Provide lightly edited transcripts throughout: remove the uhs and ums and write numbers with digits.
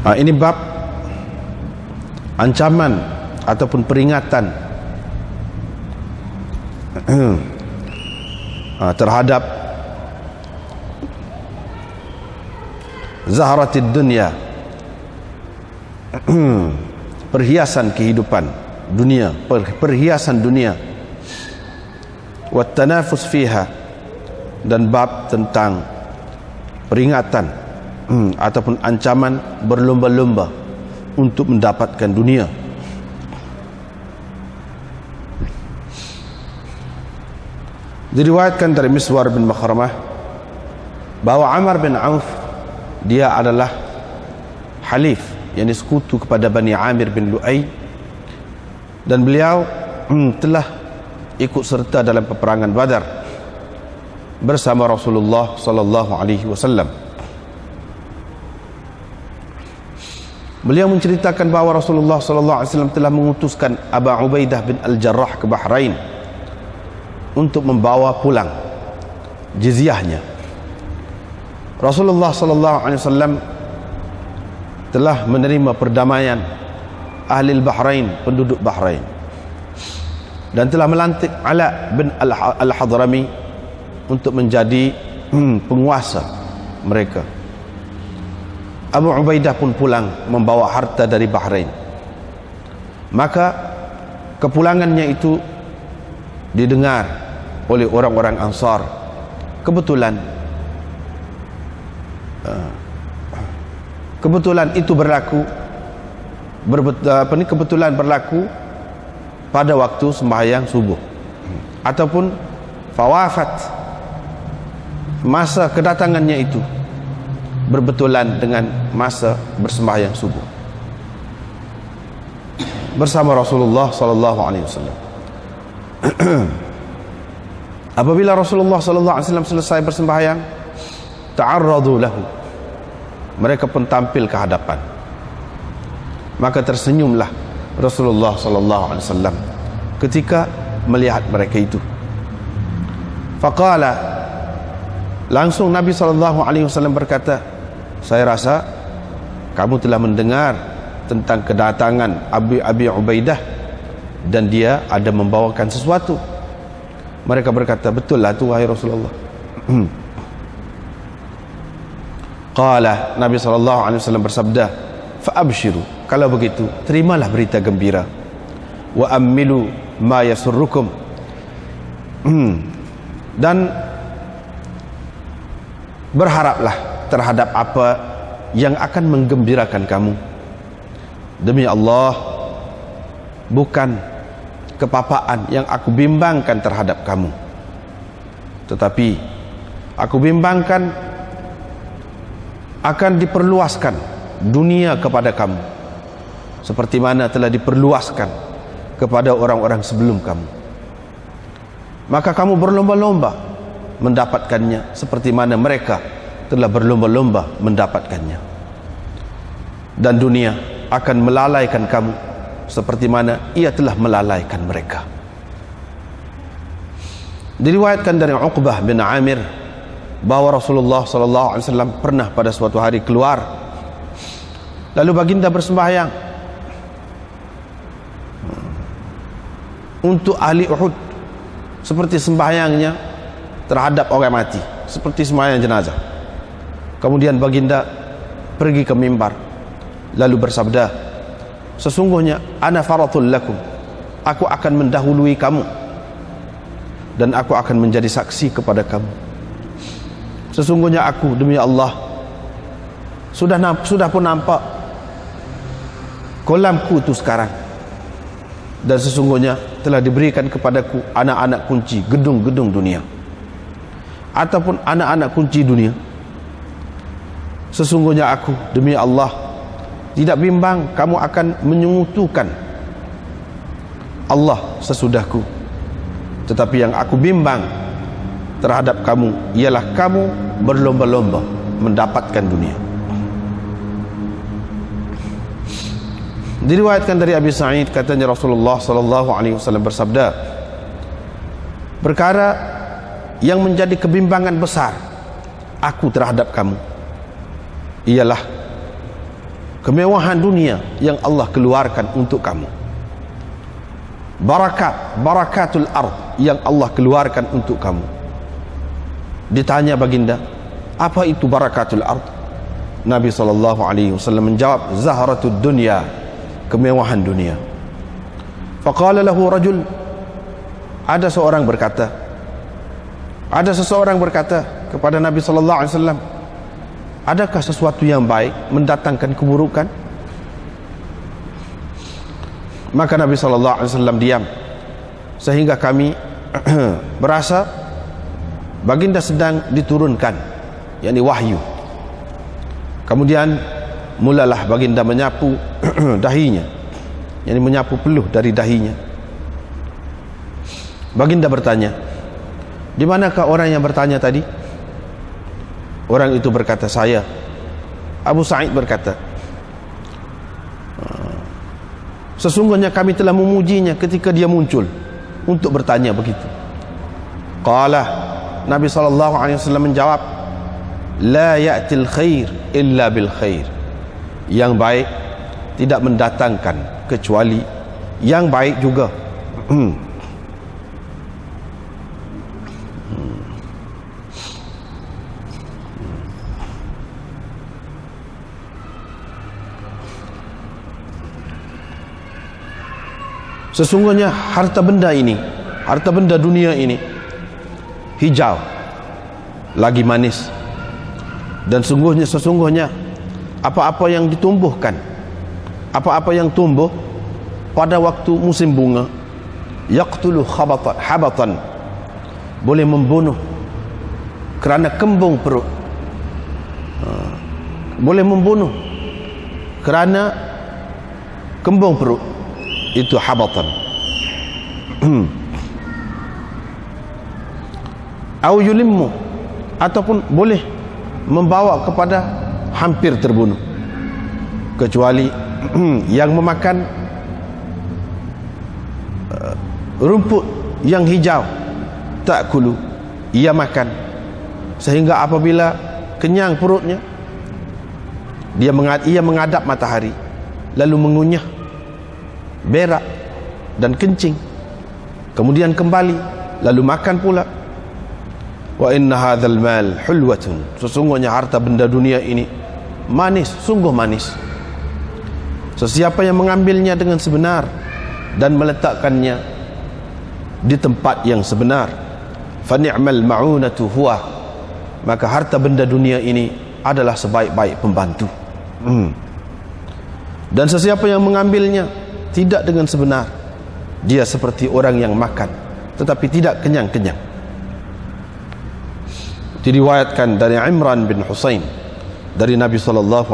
Ini bab ancaman ataupun peringatan terhadap zaharatid dunya, perhiasan kehidupan dunia, perhiasan dunia, wat tanafus fiha, dan bab tentang peringatan ataupun ancaman berlomba-lomba untuk mendapatkan dunia. Diriwayatkan dari Miswar bin Makhramah bahwa Amr bin Auf, dia adalah halif, yakni sekutu kepada Bani Amir bin Lu'ay, dan beliau telah ikut serta dalam peperangan Badar bersama Rasulullah sallallahu alaihi wasallam. Beliau menceritakan bahawa Rasulullah sallallahu alaihi wasallam telah mengutuskan Abu Ubaidah bin Al-Jarrah ke Bahrain untuk membawa pulang jizyahnya. Rasulullah sallallahu alaihi wasallam telah menerima perdamaian ahli Bahrain, penduduk Bahrain, dan telah melantik Ala bin Al-Hadrami untuk menjadi penguasa mereka. Abu Ubaidah pun pulang membawa harta dari Bahrain. Maka kepulangannya itu didengar oleh orang-orang Ansar. Kebetulan itu berlaku kebetulan berlaku pada waktu sembahyang subuh, ataupun fawafat, masa kedatangannya itu berbetulan dengan masa bersembahyang subuh bersama Rasulullah sallallahu alaihi wasallam. Apabila Rasulullah sallallahu alaihi wasallam selesai bersembahyang, ta'arradu lahu, mereka pun tampil ke hadapan. Maka tersenyumlah Rasulullah sallallahu alaihi wasallam ketika melihat mereka itu. Faqala, langsung Nabi sallallahu alaihi wasallam berkata, saya rasa kamu telah mendengar tentang kedatangan Abi Ubaidah dan dia ada membawakan sesuatu. Mereka berkata, betul lah tu wahai Rasulullah. Qala, Nabi sallallahu alaihi wasallam bersabda, fa abshiru, kalau begitu terimalah berita gembira, wa ammilu ma yasurrukum, dan berharaplah terhadap apa yang akan menggembirakan kamu. Demi Allah, bukan kepapaan yang aku bimbangkan terhadap kamu, tetapi aku bimbangkan akan diperluaskan dunia kepada kamu seperti mana telah diperluaskan kepada orang-orang sebelum kamu. Maka kamu berlomba-lomba mendapatkannya seperti mana mereka telah berlomba-lomba mendapatkannya, dan dunia akan melalaikan kamu seperti mana ia telah melalaikan mereka. Diriwayatkan dari Uqbah bin Amir bahwa Rasulullah sallallahu alaihi wasallam pernah pada suatu hari keluar, lalu baginda bersembahyang untuk ahli Uhud seperti sembahyangnya terhadap orang mati, seperti sembahyang jenazah. Kemudian baginda pergi ke mimbar lalu bersabda, sesungguhnya ana faratul lakum, aku akan mendahului kamu dan aku akan menjadi saksi kepada kamu. Sesungguhnya aku, demi Allah, sudah pun nampak kolamku itu sekarang, dan sesungguhnya telah diberikan kepadaku anak-anak kunci gedung-gedung dunia, ataupun anak-anak kunci dunia. Sesungguhnya aku, demi Allah, tidak bimbang kamu akan menyekutukan Allah sesudahku, tetapi yang aku bimbang terhadap kamu ialah kamu berlomba-lomba mendapatkan dunia. Diriwayatkan dari Abi Sa'id, katanya Rasulullah sallallahu alaihi wasallam bersabda, perkara yang menjadi kebimbangan besar aku terhadap kamu ialah kemewahan dunia yang Allah keluarkan untuk kamu, barakatul ard yang Allah keluarkan untuk kamu. Ditanya baginda, apa itu barakatul ard? Nabi SAW menjawab, zahratud dunya, kemewahan dunia. Faqala lahu rajul, ada seseorang berkata kepada Nabi SAW, adakah sesuatu yang baik mendatangkan keburukan? Maka Nabi SAW diam, sehingga kami berasa baginda sedang diturunkan, yakni wahyu. Kemudian mulalah baginda menyapu dahinya, yakni menyapu peluh dari dahinya. Baginda bertanya, di manakah orang yang bertanya tadi? Orang itu berkata, saya. Abu Sa'id berkata, sesungguhnya kami telah memujinya ketika dia muncul untuk bertanya begitu. Qala, Nabi SAW menjawab, la ya'til khair illa bil khair. Yang baik tidak mendatangkan kecuali yang baik juga. Sesungguhnya harta benda ini, harta benda dunia ini hijau lagi manis, dan sesungguhnya apa-apa yang ditumbuhkan, apa-apa yang tumbuh pada waktu musim bunga, yaqtulu habatan, boleh membunuh kerana kembung perut, boleh membunuh kerana kembung perut, itu habatan. Au yulimmu, ataupun boleh membawa kepada hampir terbunuh, kecuali yang memakan rumput yang hijau, ta'kulu, ia makan sehingga apabila kenyang perutnya, ia menghadap matahari lalu mengunyah, berak dan kencing, kemudian kembali lalu makan pula. Wa inna hadzal mal hulwatun, sesungguhnya harta benda dunia ini manis, sungguh manis. Sesiapa yang mengambilnya dengan sebenar dan meletakkannya di tempat yang sebenar, fa ni'mal ma'unatu huwa, maka harta benda dunia ini adalah sebaik-baik pembantu. Dan sesiapa yang mengambilnya tidak dengan sebenar, dia seperti orang yang makan tetapi tidak kenyang-kenyang. Diriwayatkan dari Imran bin Husain dari Nabi SAW,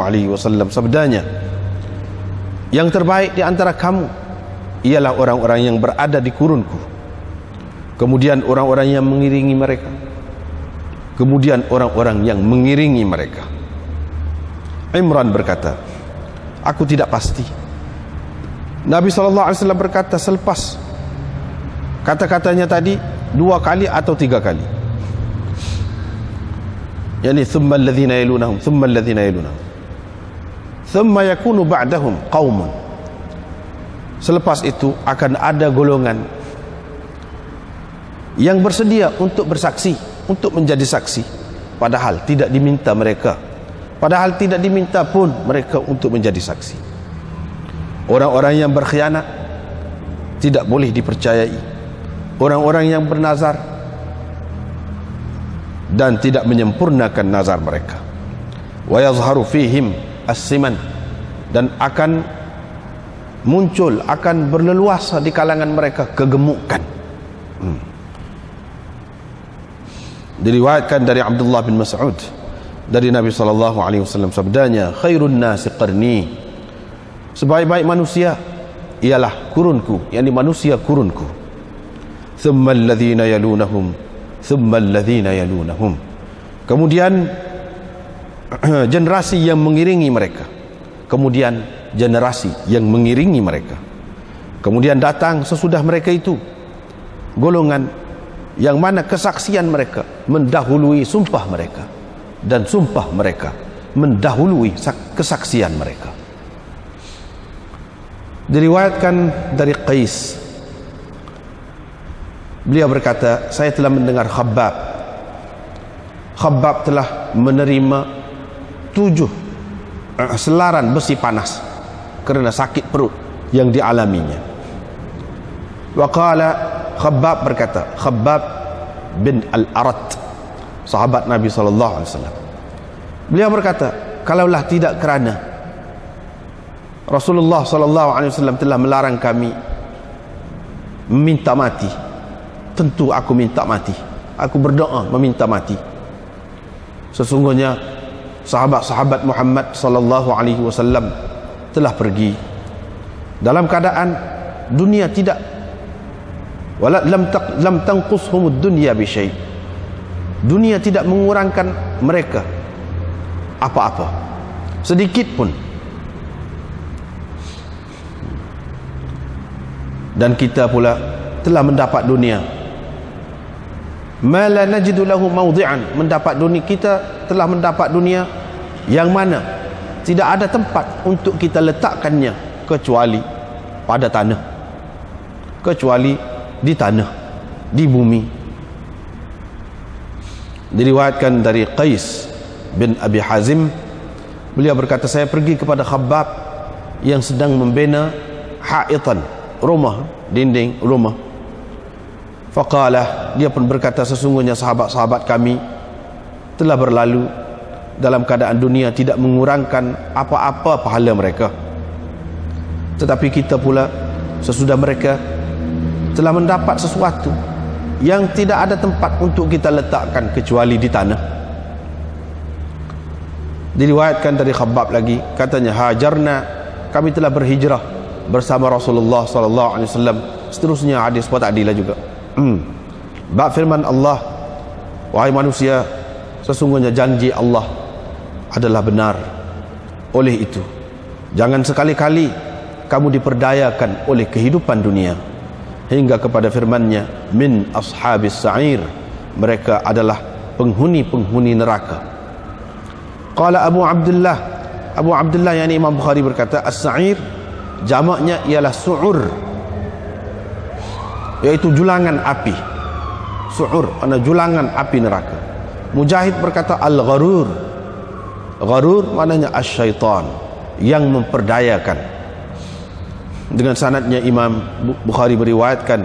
sabdanya, yang terbaik di antara kamu ialah orang-orang yang berada di kurunku, kemudian orang-orang yang mengiringi mereka, kemudian orang-orang yang mengiringi mereka. Imran berkata, aku tidak pasti. Nabi SAW berkata selepas kata-katanya tadi 2 kali atau 3 kali, yani thumma alladhina yalunahum thumma alladhina yalunahum thumma yakunu ba'dahum qaumun, selepas itu akan ada golongan yang bersedia untuk bersaksi, untuk menjadi saksi, padahal tidak diminta mereka, padahal tidak diminta pun mereka untuk menjadi saksi. Orang-orang yang berkhianat tidak boleh dipercayai, orang-orang yang bernazar dan tidak menyempurnakan nazar mereka. Wa yazharu fihim as-siman, dan akan muncul, akan berleluasa di kalangan mereka kegemukan. Diriwayatkan dari Abdullah bin Mas'ud dari Nabi SAW, sabdanya, khairun nasi qarni, sebaik-baik manusia ialah kurunku, yakni manusia kurunku. Thumma alladhina yalunahum thumma alladhina yalunahum, kemudian generasi yang mengiringi mereka, kemudian generasi yang mengiringi mereka, kemudian datang sesudah mereka itu golongan yang mana kesaksian mereka mendahului sumpah mereka, dan sumpah mereka mendahului kesaksian mereka. Diriwayatkan dari Qais, beliau berkata, saya telah mendengar Khabbab telah menerima 7 selaran besi panas kerana sakit perut yang dialaminya. Wa qala, Khabbab berkata, Khabbab bin Al-Arat, sahabat Nabi SAW, beliau berkata, kalaulah tidak kerana Rasulullah SAW telah melarang kami meminta mati, tentu aku minta mati, aku berdoa meminta mati. Sesungguhnya sahabat-sahabat Muhammad SAW telah pergi dalam keadaan dunia tidak lam tanqushumud dunya bi syai', dunia tidak mengurangkan mereka apa-apa sedikit pun. Dan kita pula telah mendapat dunia ma la najidu lahu mawdi'an, mendapat dunia, kita telah mendapat dunia yang mana tidak ada tempat untuk kita letakkannya kecuali pada tanah, kecuali di tanah, di bumi. Diriwayatkan dari Qais bin Abi Hazim, beliau berkata, saya pergi kepada Khabbab yang sedang membina haitan, rumah, dinding rumah. Faqalah, dia pun berkata, sesungguhnya sahabat-sahabat kami telah berlalu dalam keadaan dunia tidak mengurangkan apa-apa pahala mereka, tetapi kita pula sesudah mereka telah mendapat sesuatu yang tidak ada tempat untuk kita letakkan kecuali di tanah. Diriwayatkan dari Khabbab lagi, katanya, hajarna, kami telah berhijrah bersama Rasulullah SAW. Seterusnya hadis buat adilah juga. Bab firman Allah, wahai manusia, sesungguhnya janji Allah adalah benar. Oleh itu, jangan sekali-kali kamu diperdayakan oleh kehidupan dunia, hingga kepada firman-Nya, min ashabis sa'ir, mereka adalah penghuni-penghuni neraka. Qala Abu Abdullah yakni Imam Bukhari berkata, as-sa'ir jamaknya ialah su'ur, iaitu julangan api. Su'ur makna julangan api neraka. Mujahid berkata al-gharur, gharur maknanya asy-syaitan, yang memperdayakan. Dengan sanadnya Imam Bukhari beriwayatkan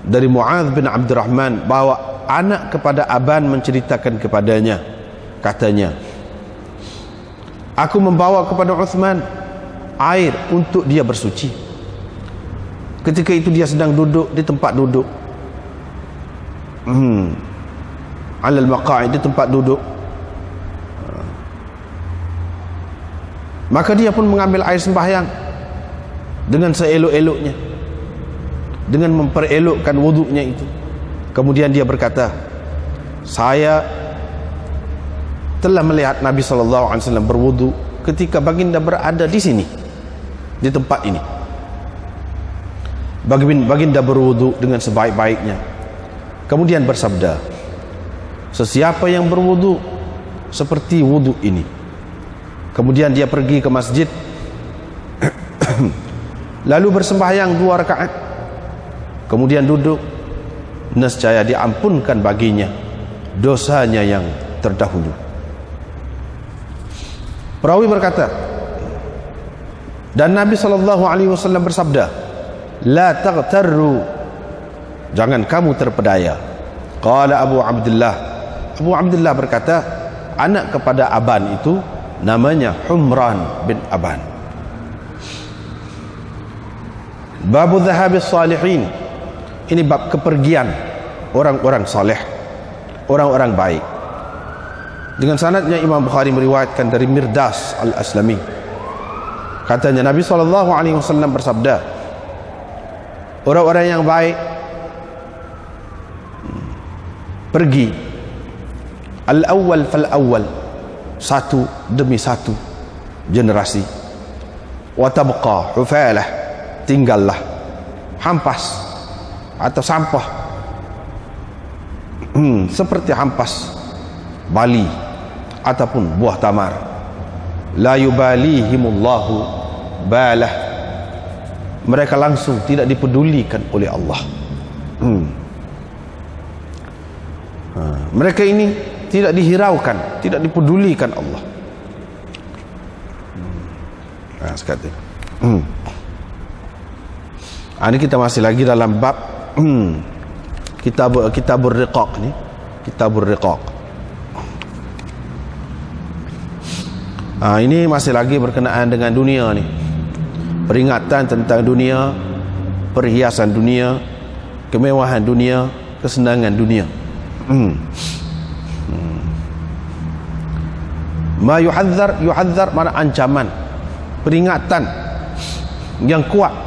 dari Mu'adz bin Abdurrahman bahawa anak kepada Aban menceritakan kepadanya, katanya, aku membawa kepada Uthman air untuk dia bersuci. Ketika itu dia sedang duduk di tempat duduk, alal maqa'id, di tempat duduk. Maka dia pun mengambil air sembahyang dengan seelok-eloknya, dengan memperelokkan wuduknya itu. Kemudian dia berkata, saya telah melihat Nabi SAW berwuduk ketika baginda berada di sini, di tempat ini. Baginda berwuduk dengan sebaik-baiknya, kemudian bersabda, sesiapa yang berwuduk seperti wuduk ini. Kemudian dia pergi ke masjid lalu bersembahyang 2 rakaat, kemudian duduk, nescaya diampunkan baginya dosanya yang terdahulu. Perawi berkata, dan Nabi SAW bersabda, la taghtarru, jangan kamu terpedaya. Qala Abu Abdullah berkata, anak kepada Aban itu namanya Humran bin Aban. Babu dhahabis salihin, ini bab kepergian orang-orang saleh, orang-orang baik. Dengan sanadnya Imam Bukhari meriwayatkan dari Mirdas al-Aslami, katanya Nabi SAW bersabda, orang-orang yang baik pergi al-awwal fal-awwal, satu demi satu generasi, wa tabqa hufalah, tinggallah hampas atau sampah seperti hampas bali ataupun buah tamar. La yubalihimullahu balah, mereka langsung tidak dipedulikan oleh Allah. Mereka ini tidak dihiraukan, tidak dipedulikan Allah. Sekali. Ini kita masih lagi dalam bab kitabur riqaq ni, kitabur riqaq. Ini masih lagi berkenaan dengan dunia ni, peringatan tentang dunia, perhiasan dunia, kemewahan dunia, kesenangan dunia. Ma yuhadzar mana ancaman, peringatan yang kuat.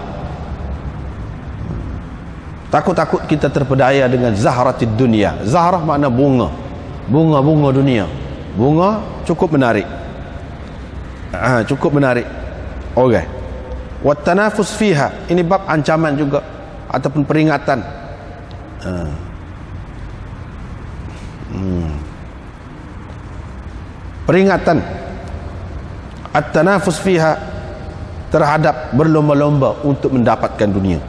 Takut-takut kita terpedaya dengan zahratid dunia. Zahrah makna bunga, bunga dunia. Bunga cukup menarik, cukup menarik. Okey. Wat tanafus fiha, ini bab ancaman juga ataupun peringatan. Peringatan at-tanafus fiha, terhadap berlomba-lomba untuk mendapatkan dunia.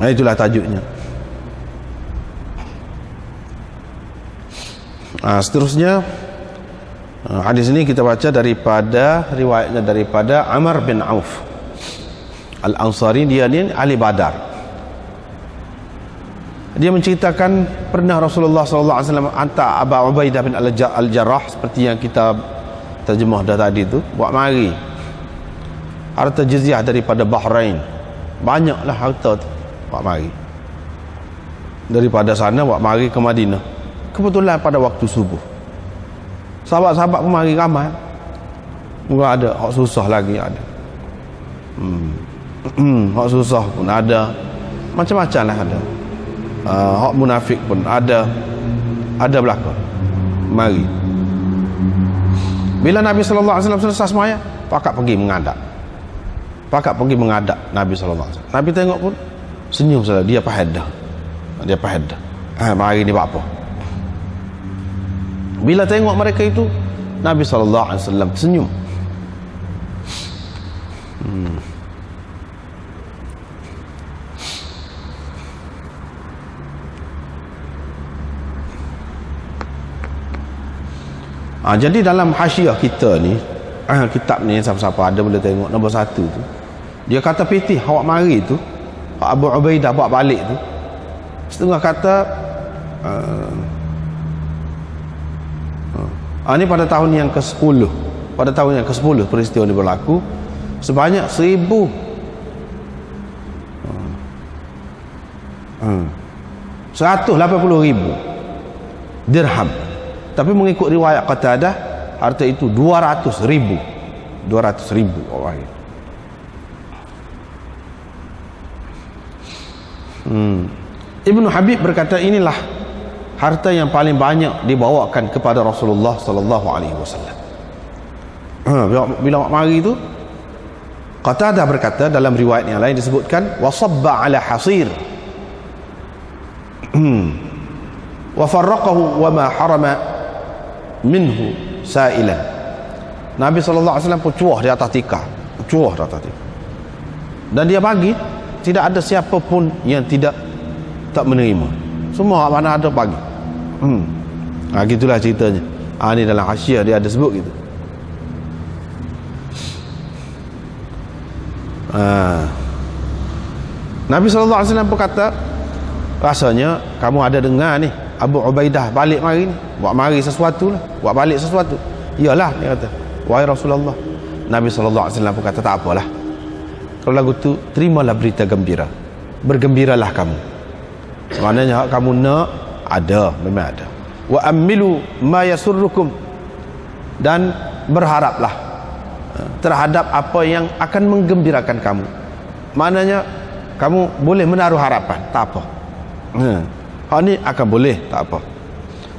Itulah tajuknya. Seterusnya hadis ini kita baca daripada riwayatnya daripada Amr bin Auf Al-Ansari, dia ni ahli Badar. Dia menceritakan pernah Rasulullah SAW hantar Abu Ubaidah bin Al-Jarrah, seperti yang kita terjemah dah tadi tu, buat mari harta jizyah daripada Bahrain. Banyaklah harta tu, buat mari daripada sana, buat mari ke Madinah. Kebetulan pada waktu subuh, sahabat-sahabat pun mari ramai. Mungkin ada hak susah lagi, ada hak susah pun ada, macam-macam lah ada. Hak munafik pun ada belaka. Mari. Bila Nabi sallallahu alaihi wasallam selesai sembahyang, pakak pergi menghadap Nabi sallallahu alaihi wasallam. Nabi tengok pun senyum saja, dia faedah. Mari ni buat apa? Bila tengok mereka itu, Nabi sallallahu alaihi wasallam senyum. Jadi dalam hasyiah kita ni, kitab ni siapa-siapa ada boleh tengok nombor 1 tu. Dia kata pitih awak mari tu, Abu Ubaidah buat balik tu. Setengah kata ini pada tahun yang ke-10. Pada tahun yang ke-10 peristiwa ini berlaku, sebanyak 180,000 dirham. Tapi mengikut riwayat Qatadah, harta itu 200,000 orang. Ibnu Habib berkata, inilah harta yang paling banyak dibawakan kepada Rasulullah sallallahu alaihi wasallam. Bila mari itu, Qatadah berkata dalam riwayat yang lain disebutkan wasabba ala hasir wa farraqahu wa ma harama minhu sa'ilan. Nabi sallallahu alaihi wasallam pun cuah di atas tikar, dan dia bagi, tidak ada siapa pun yang tak menerima. Semua mana ada bagi. Gitulah ceritanya. Ini dalam hasyiah dia ada sebut gitu. Nabi sallallahu alaihi wasallam berkata, rasanya kamu ada dengar ni Abu Ubaidah balik mari ni, buat mari sesuatu lah, buat balik sesuatu. Iyalah, dia kata, wahai Rasulullah. Nabi sallallahu alaihi wasallam berkata, tak apalah, kalau lagu tu terimalah berita gembira, bergembiralah kamu. Maknanya kamu nak ada, memang ada. Wa amilu ma yasurrukum, dan berharaplah terhadap apa yang akan menggembirakan kamu. Maknanya kamu boleh menaruh harapan, tak apa. Hak ni akan boleh, tak apa.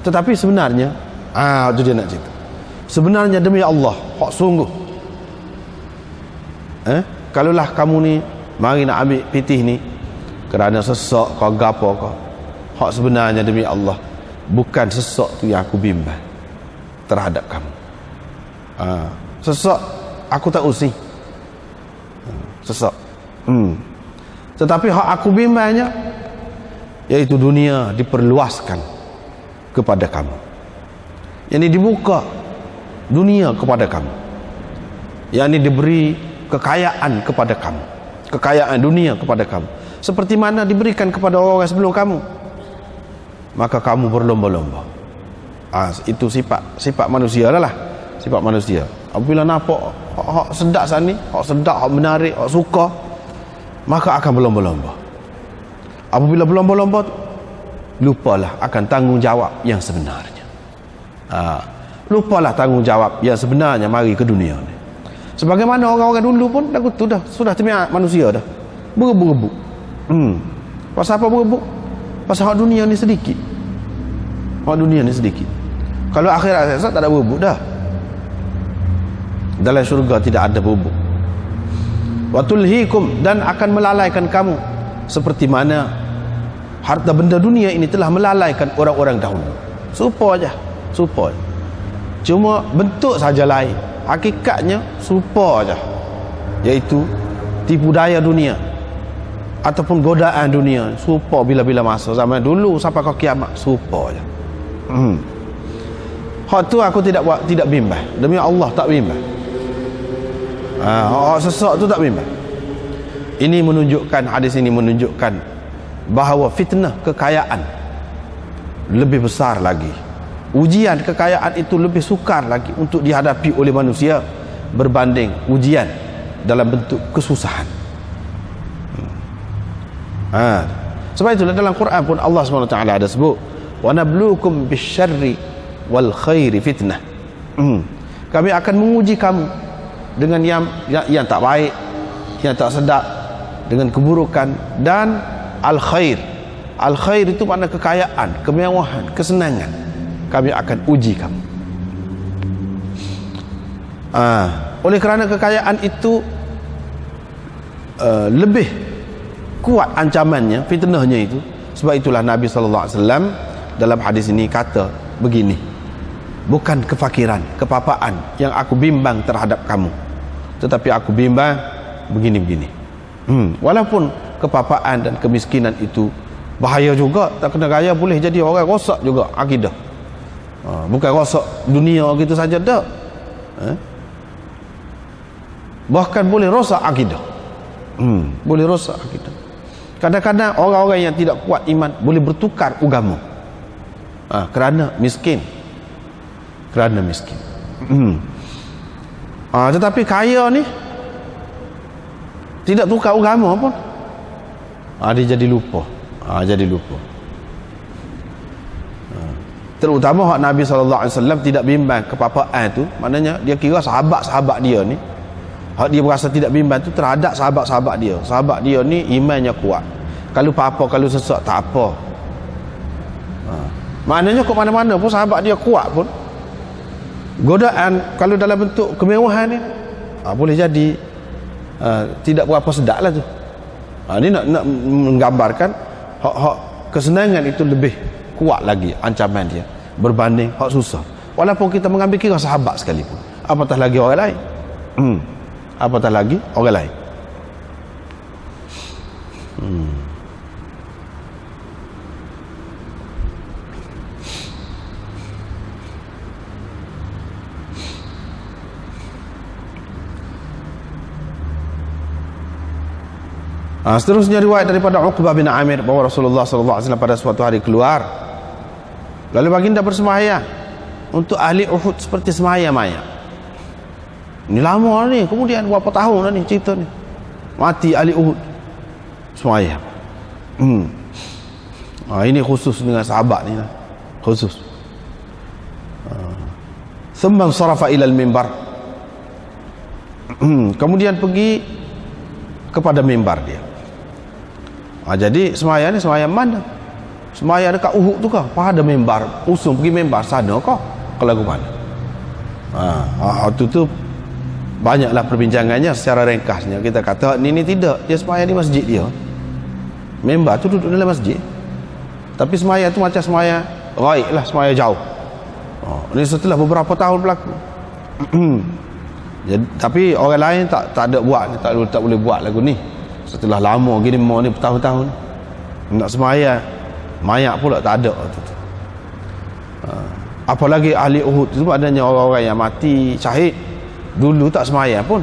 Tetapi sebenarnya, itu dia nak cerita. Sebenarnya demi Allah, hak sungguh. Kalaulah kamu ni mari nak ambil pitih ni kerana sesak kau gapo kau, hak sebenarnya demi Allah, bukan sesak tu yang aku bimbang terhadap kamu. Sesak aku tak usih. Sesat. Tetapi hak aku bimbangnya, yaitu dunia diperluaskan kepada kamu, yang dibuka dunia kepada kamu, yang diberi kekayaan kepada kamu, kekayaan dunia kepada kamu, seperti mana diberikan kepada orang sebelum kamu, maka kamu berlomba-lomba. Itu sifat manusia lah, sifat manusia. Apabila nampak hak sedap sana ni, hak sedap, hak menarik, hak suka, maka akan berlomba-lomba. Apabila berlomba-lomba, lupalah akan tanggungjawab yang sebenarnya. Lupalah tanggungjawab yang sebenarnya mari ke dunia ni. Sebagaimana orang-orang dulu pun sudah terbiasa manusia dah berebut. Pasal apa berebut? Pasal hak dunia ni sedikit. Hak dunia ni sedikit. Kalau akhirat tak ada berebut dah. Dalam syurga tidak ada berebut. Wa tulhikum, dan akan melalaikan kamu seperti mana harta benda dunia ini telah melalaikan orang-orang dahulu. Serupa aja, serupa. Cuma bentuk saja lain. Hakikatnya serupa aja. Iaitu tipu daya dunia ataupun godaan dunia. Serupa bila-bila masa, zaman dulu sampai ke kiamat, serupa aja. Hak tu aku tidak bimbang. Demi Allah tak bimbang. Hak sesak tu tak bimbang. Ini menunjukkan, hadis ini menunjukkan bahawa fitnah kekayaan lebih besar lagi. Ujian kekayaan itu lebih sukar lagi untuk dihadapi oleh manusia berbanding ujian dalam bentuk kesusahan. Sebab itulah dalam Quran pun Allah SWT ada sebut, wa nabluukum bisyarri wal khairi fitnah. Kami akan menguji kamu dengan yang tak baik, yang tak sedap, dengan keburukan dan al khair. Al khair itu makna kekayaan, kemewahan, kesenangan. Kami akan uji kamu. Oleh kerana kekayaan itu lebih kuat ancamannya, fitnahnya itu. Sebab itulah Nabi SAW dalam hadis ini kata begini, bukan kefakiran, kepapaan yang aku bimbang terhadap kamu, tetapi aku bimbang begini-begini. Walaupun kepapaan dan kemiskinan itu bahaya juga, tak kena gaya, boleh jadi orang rosak juga akidah. Bukan rosak dunia gitu saja dah, bahkan boleh rosak akidah. Boleh rosak akidah. Kadang-kadang orang-orang yang tidak kuat iman boleh bertukar agama kerana miskin. Kerana miskin. Tetapi kaya ni tidak tukar agama pun, dia jadi lupa. Jadi lupa. Terutama hak Nabi SAW tidak bimbang kepapaan tu, maknanya dia kira sahabat-sahabat dia ni, hak dia berasa tidak bimbang tu terhadap sahabat-sahabat dia. Sahabat dia ni imannya kuat, kalau apa-apa, kalau sesak tak apa. Maknanya ke mana-mana pun sahabat dia kuat pun, godaan kalau dalam bentuk kemewahan ni boleh jadi tidak berapa sedap lah tu. Ini nak menggambarkan hak kesenangan itu lebih kuat lagi ancaman dia berbanding hak susah, walaupun kita mengambil kira sahabat sekalipun, apatah lagi orang lain. Apatah lagi orang lain. Seterusnya riwayat daripada Uqbah bin Amir bahawa Rasulullah SAW pada suatu hari keluar, lalu baginda bersembahyang untuk ahli Uhud seperti sembahyang mayat. Ini lama ni, kemudian berapa tahun dah ni cerita ni, mati ahli Uhud sembahyang. Ini khusus dengan sahabat ni lah, khusus. Thumma sarafa ila al-mimbar, kemudian pergi kepada mimbar dia. Jadi sembahyang ni sembahyang mana? Sembahyang dekat Uhud tu kah? Pada mimbar, usung pergi mimbar sana kah? Ke lagu mana? Tu banyaklah perbincangannya. Secara ringkasnya kita kata ni tidak, dia sembahyang di masjid dia. Mimbar tu duduk dalam masjid, tapi sembahyang tu macam sembahyang ghaib lah, sembahyang jauh. Ini setelah beberapa tahun berlaku. Jadi, tapi orang lain tak ada buat, tak boleh buat lagu ni. Setelah lama gini mau ni bertahun-tahun nak sembahyang, mayat pula tak ada tu. Apalagi ahli Uhud itu adanya orang-orang yang mati syahid dulu tak sembahyang pun.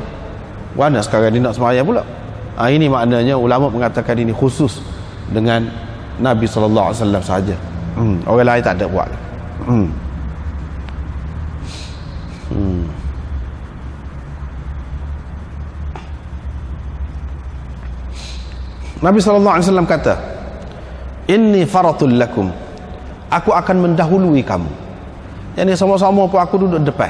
Mana sekarang dia nak sembahyang pula? Ini maknanya ulama mengatakan ini khusus dengan Nabi SAW saja. Orang lain tak ada buat. Nabi SAW kata, inni faratul lakum, aku akan mendahului kamu. Yang sama-sama pun aku duduk depan.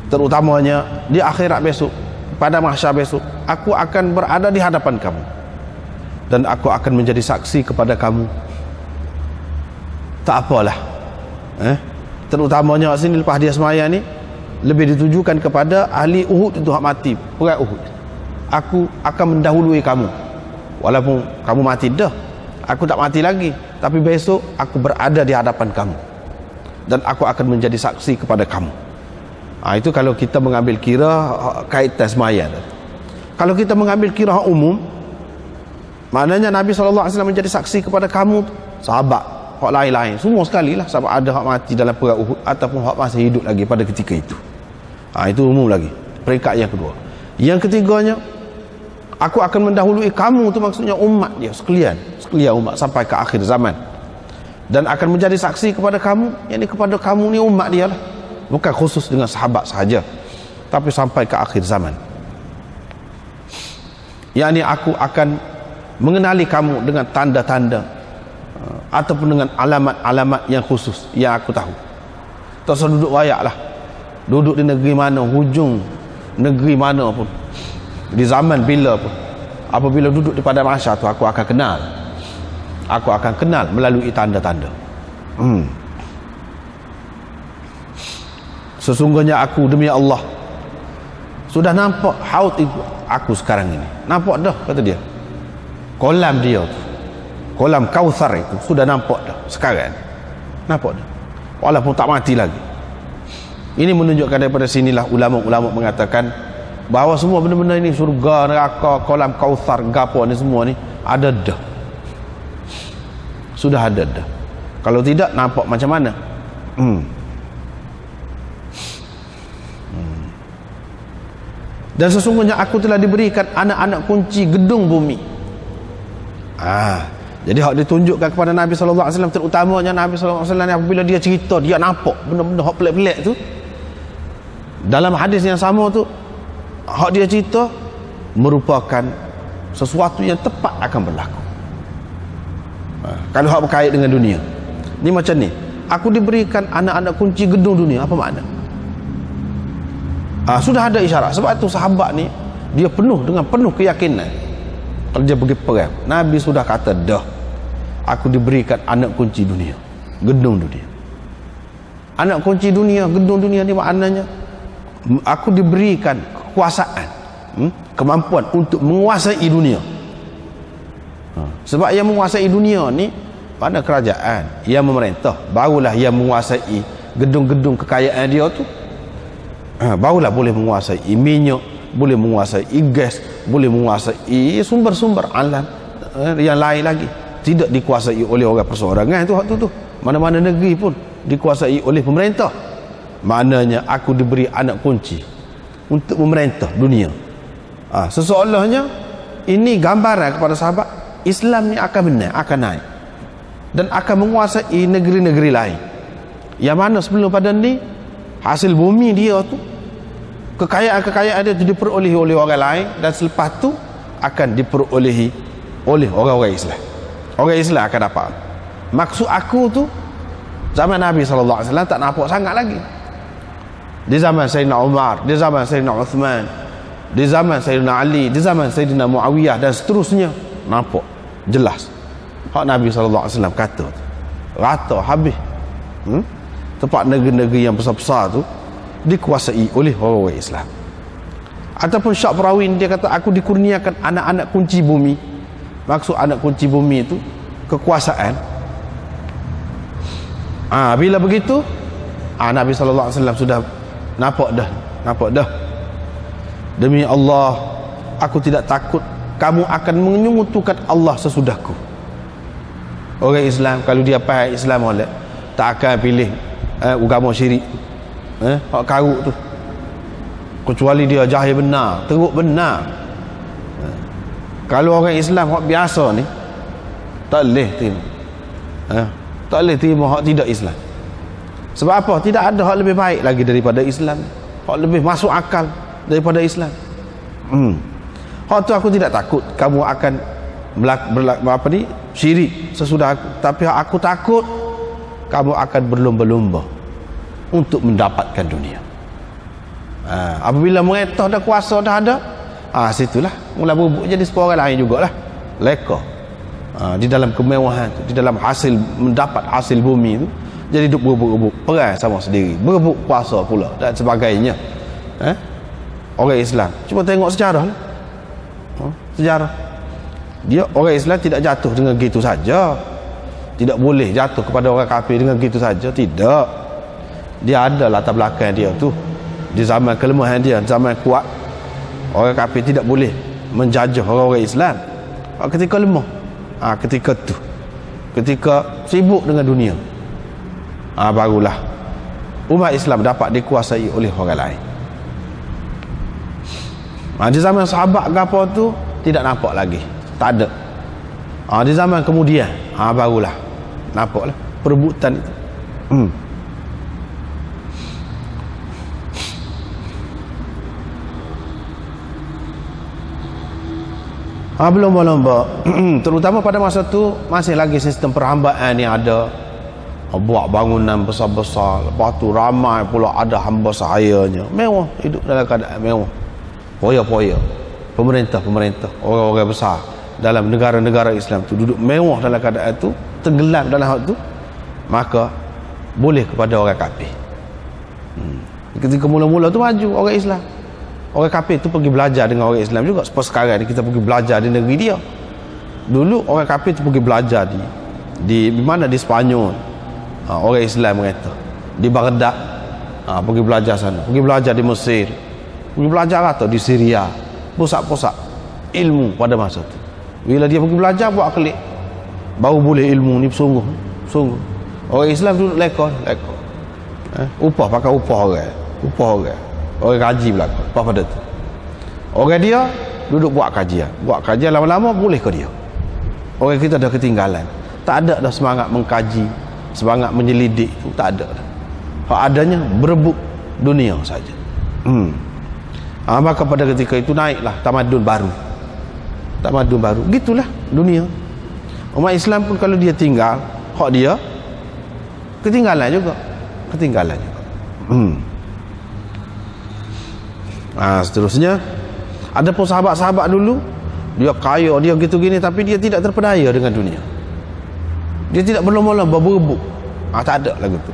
Terutamanya di akhirat besok, pada mahsyar besok, aku akan berada di hadapan kamu dan aku akan menjadi saksi kepada kamu. Tak apalah, terutamanya sini lepas dia sembahyang ni lebih ditujukan kepada ahli Uhud itu hak mati, perang Uhud. Aku akan mendahului kamu, walaupun kamu mati dah, aku tak mati lagi, tapi besok aku berada di hadapan kamu dan aku akan menjadi saksi kepada kamu. Itu kalau kita mengambil kira kaitan sembahyang. Kalau kita mengambil kira umum, maknanya Nabi SAW menjadi saksi kepada kamu, sahabat, hak lain-lain, semua sekali lah, sahabat ada hak mati dalam perang Uhud ataupun hak masih hidup lagi pada ketika itu. Itu umum lagi, peringkat yang kedua. Yang ketiganya, aku akan mendahului kamu, tu maksudnya umat dia sekalian umat sampai ke akhir zaman, dan akan menjadi saksi kepada kamu, yakni kepada kamu ni umat dia lah, bukan khusus dengan sahabat sahaja, tapi sampai ke akhir zaman. Yakni aku akan mengenali kamu dengan tanda-tanda ataupun dengan alamat-alamat yang khusus yang aku tahu. Tak usah duduk wayak lah, duduk di negeri mana, hujung negeri mana pun, di zaman bila pun, apabila duduk di pada mahsyar tu, aku akan kenal melalui tanda-tanda. Sesungguhnya aku demi Allah sudah nampak haud itu aku sekarang ini. Nampak dah, kata dia, kolam dia tu, kolam Kautsar itu sudah nampak dah sekarang, nampak dah, walaupun tak mati lagi. Ini menunjukkan daripada sinilah ulama-ulama mengatakan bahawa semua benda-benda ini, surga, neraka, kolam Kautsar, gapo ni semua ni ada dah, sudah ada dah. Kalau tidak, nampak macam mana? Dan sesungguhnya aku telah diberikan anak-anak kunci gedung bumi. Jadi hak ditunjukkan kepada Nabi SAW, terutamanya Nabi SAW apabila dia cerita, dia nampak benda-benda hak pelik-pelik tu. Dalam hadis yang sama tu, hak dia cerita merupakan sesuatu yang tepat akan berlaku. Kalau hak berkait dengan dunia ni macam ni, aku diberikan anak-anak kunci gedung dunia, apa makna? Sudah ada isyarat. Sebab tu sahabat ni dia penuh keyakinan kalau dia pergi perang. Nabi sudah kata dah, aku diberikan anak kunci dunia, gedung dunia. Anak kunci dunia, gedung dunia ni maknanya aku diberikan kekuasaan, kemampuan untuk menguasai dunia. Sebab yang menguasai dunia ni pada kerajaan yang memerintah, barulah yang menguasai gedung-gedung kekayaan dia tu, barulah boleh menguasai minyak, boleh menguasai gas, boleh menguasai sumber-sumber alam yang lain lagi. Tidak dikuasai oleh orang perseorangan tu. Mana-mana negeri pun dikuasai oleh pemerintah. Maknanya aku diberi anak kunci untuk memerintah dunia. Seseolahnya ini gambaran kepada sahabat, Islam ni akan benar, akan naik dan akan menguasai negeri-negeri lain yang mana sebelum pada ni hasil bumi dia tu, kekayaan-kekayaan dia tu diperolehi oleh orang lain, dan selepas tu akan diperolehi oleh orang-orang Islam. Orang Islam akan dapat. Maksud aku tu, zaman Nabi SAW tak nampak sangat lagi. Di zaman Sayyidina Umar, di zaman Sayyidina Uthman, di zaman Sayyidina Ali, di zaman Sayyidina Muawiyah dan seterusnya, nampak jelas hak Nabi SAW kata rata habis. Tempat negeri-negeri yang besar-besar tu dikuasai oleh orang-orang Islam. Ataupun Syak Perawin dia kata, aku dikurniakan anak-anak kunci bumi. Maksud anak kunci bumi itu kekuasaan. Bila begitu, Nabi SAW sudah Nampak dah. Demi Allah, aku tidak takut kamu akan menyekutukan Allah sesudahku. Orang Islam kalau dia faham Islam molek, tak akan pilih agama syirik. Hak karuk tu. Kecuali dia jahil benar, teruk benar. Kalau orang Islam hak biasa ni tak boleh terima. Tak boleh terima hak tidak Islam. Sebab apa? Tidak ada hak lebih baik lagi daripada Islam. Hak lebih masuk akal daripada Islam. Hak tu aku tidak takut kamu akan syirik sesudah aku. Tapi hak aku takut kamu akan berlomba-lomba untuk mendapatkan dunia. Apabila mereka dah kuasa dah ada, situlah mula berebut jadi sepuluh orang lain jugalah. Leka. Di dalam kemewahan tu, di dalam hasil mendapat hasil bumi tu, jadi duk berebut perang sama sendiri, berebut kuasa pula dan sebagainya. Orang Islam cuba tengok sejarah lah. Sejarah dia orang Islam tidak jatuh dengan gitu saja, tidak boleh jatuh kepada orang kafir dengan gitu saja, tidak. Dia ada latar belakang dia tu. Di zaman kelemahan dia, zaman kuat, orang kafir tidak boleh menjajah orang-orang Islam. Ketika lemah, ketika tu, ketika sibuk dengan dunia, barulah umat Islam dapat dikuasai oleh orang lain. Di zaman sahabat gapo tu tidak nampak lagi, tak ada. Di zaman kemudian barulah nampaklah perebutan itu. Belum terutama pada masa tu masih lagi sistem perhambaan yang ada. Buat bangunan besar-besar, lepas tu ramai pula ada hamba sahayanya, mewah, hidup dalam keadaan mewah, poya-poya. Pemerintah orang-orang besar dalam negara-negara Islam tu duduk mewah dalam keadaan tu, tenggelam dalam hal tu, maka boleh kepada orang kafir. Ketika mula-mula tu maju orang Islam, orang kafir tu pergi belajar dengan orang Islam juga. Seperti sekarang ni kita pergi belajar di negeri dia. Dulu orang kafir tu pergi belajar di mana, di Spanyol. Orang Islam mereka di Baghdad, pergi belajar sana, pergi belajar di Mesir, pergi belajar atau di Syria, pusat-pusat ilmu pada masa tu. Bila dia pergi belajar buat kelik, baru boleh ilmu ni sungguh. Orang Islam duduk leka. Upah pakai upah orang kaji belakang apa pada tu. Orang dia duduk buat kajian lama-lama boleh ke dia. Orang kita dah ketinggalan, tak ada dah semangat mengkaji, semangat menyelidik tu tak ada dah. Hak adanya berebut dunia saja. Maka pada ketika itu naiklah tamadun baru. Gitulah dunia. Umat Islam pun kalau dia tinggal, hak dia ketinggalan juga. Seterusnya ada pun sahabat-sahabat dulu, dia kaya, dia gitu gini, tapi dia tidak terpedaya dengan dunia. Dia tidak berlomba-lomba berebut. Tak ada lagu tu.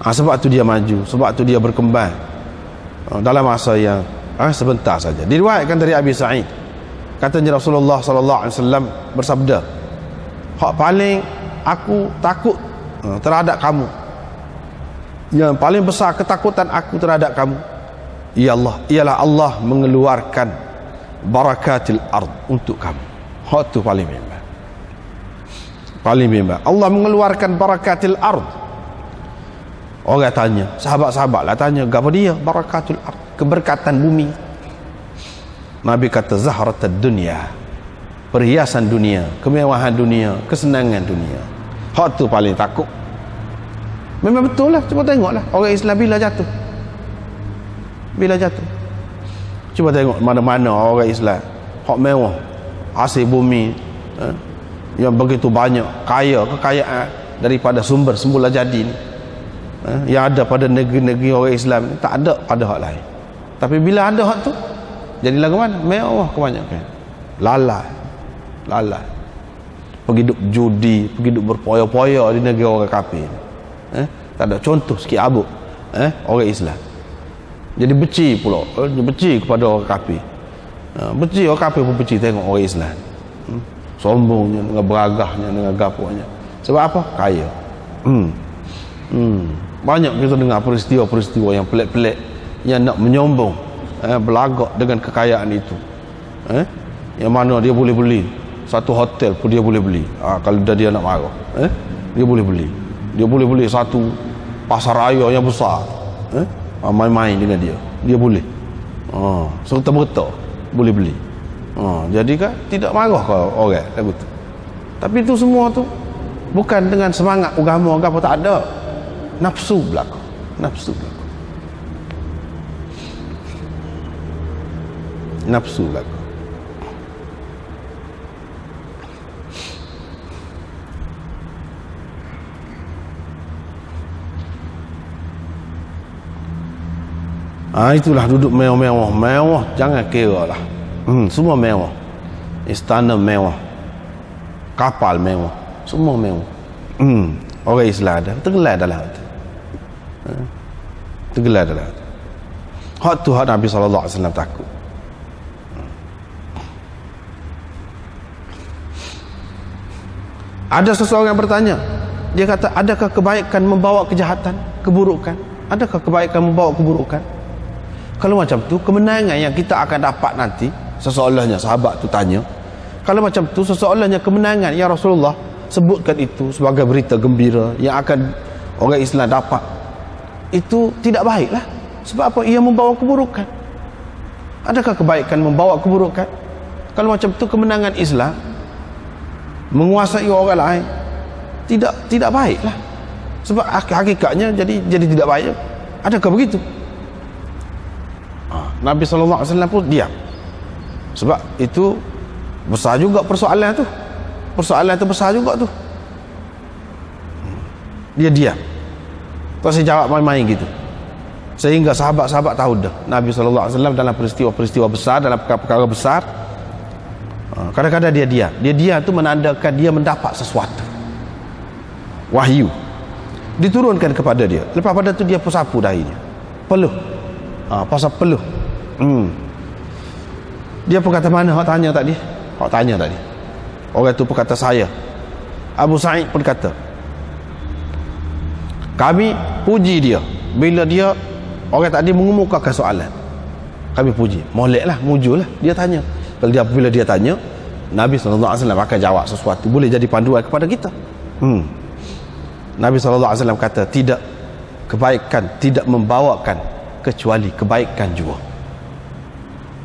Sebab tu dia maju, sebab tu dia berkembang dalam masa yang sebentar saja. Diriwayatkan dari Abi Sa'id, katanya Rasulullah sallallahu alaihi wasallam bersabda, hak paling aku takut terhadap kamu, yang paling besar ketakutan aku terhadap kamu, ialah Allah mengeluarkan barakatil ard untuk kamu. Hak tu paling bimbang. Allah mengeluarkan barakatil ard. Orang tanya, sahabat-sahabat lah tanya, apa dia barakatul ard, keberkatan bumi? Nabi kata zahratad dunya, perhiasan dunia, kemewahan dunia, kesenangan dunia. Hak tu paling takut. Memang betul lah. Cuba tengoklah orang Islam bila jatuh. Cuba tengok mana-mana orang Islam hak mewah, hasil bumi yang begitu banyak, kekayaan daripada sumber semula jadi ni, yang ada pada negeri-negeri orang Islam ni, tak ada pada hak lain. Tapi bila ada hak tu, jadi lagu mana? Mewah kebanyakan. Lalai. Pergi duk judi, pergi duk berpoya-poya di negeri orang kafir. Tak ada contoh sikit abuk orang Islam. Jadi benci pula, benci kepada orang kafir. Benci orang kafir pun benci tengok orang Islam. Sombongnya, dengan beragahnya, dengan gaponya. Sebab apa? Kaya. Banyak kita dengar peristiwa-peristiwa yang pelik-pelik, yang nak menyombong, berlagak dengan kekayaan itu. Yang mana dia boleh beli satu hotel pun dia boleh beli. Kalau dia nak marah, dia boleh beli. Dia boleh beli satu pasar raya yang besar. Main-main dengan dia boleh. Serta-merta boleh beli. Jadi kan tidak marah ke orang lagu tu. Tapi itu semua tu bukan dengan semangat agama tak ada. Nafsu belaka. Nafsu belaka. Nafsu belaka. Itulah duduk mewah jangan kira lah. Semua mewah. Istana mewah, kapal mewah, semua mewah. Orang Islam ada tenggelam dalam itu. Tenggelam dalam itu. Hak tu hak Nabi SAW takut. Ada seseorang yang bertanya, dia kata, adakah kebaikan membawa kejahatan, keburukan? Adakah kebaikan membawa keburukan? Kalau macam tu, kemenangan yang kita akan dapat nanti, seseolahnya sahabat tu tanya, kalau macam tu seseolahnya kemenangan yang Rasulullah sebutkan itu sebagai berita gembira yang akan orang Islam dapat, itu tidak baiklah. Sebab apa? Ia membawa keburukan. Adakah kebaikan membawa keburukan? Kalau macam tu kemenangan Islam menguasai orang lain, tidak baiklah. Sebab hakikatnya jadi tidak baik. Adakah begitu? Nabi SAW pun diam. Sebab itu besar juga persoalan tu. Persoalan tu besar juga tu. Dia diam. Tak saya jawab main-main gitu. Sehingga sahabat-sahabat tahu dah Nabi SAW dalam peristiwa-peristiwa besar, dalam perkara-perkara besar, kadang-kadang dia diam. Dia diam tu menandakan dia mendapat sesuatu. Wahyu diturunkan kepada dia. Lepas pada tu dia pesapu dahinya. Peluh. Pasal peluh. Dia pun kata, mana hak tanya tadi? Hak tanya tadi. Orang tu pun kata, saya. Abu Sa'id pun kata, kami puji dia bila dia orang tadi mengemukakan soalan. Kami puji, moleklah, mujulah dia tanya. Bila dia tanya, Nabi SAW akan jawab sesuatu, boleh jadi panduan kepada kita. Nabi SAW kata, tidak, kebaikan tidak membawakan kecuali kebaikan juga.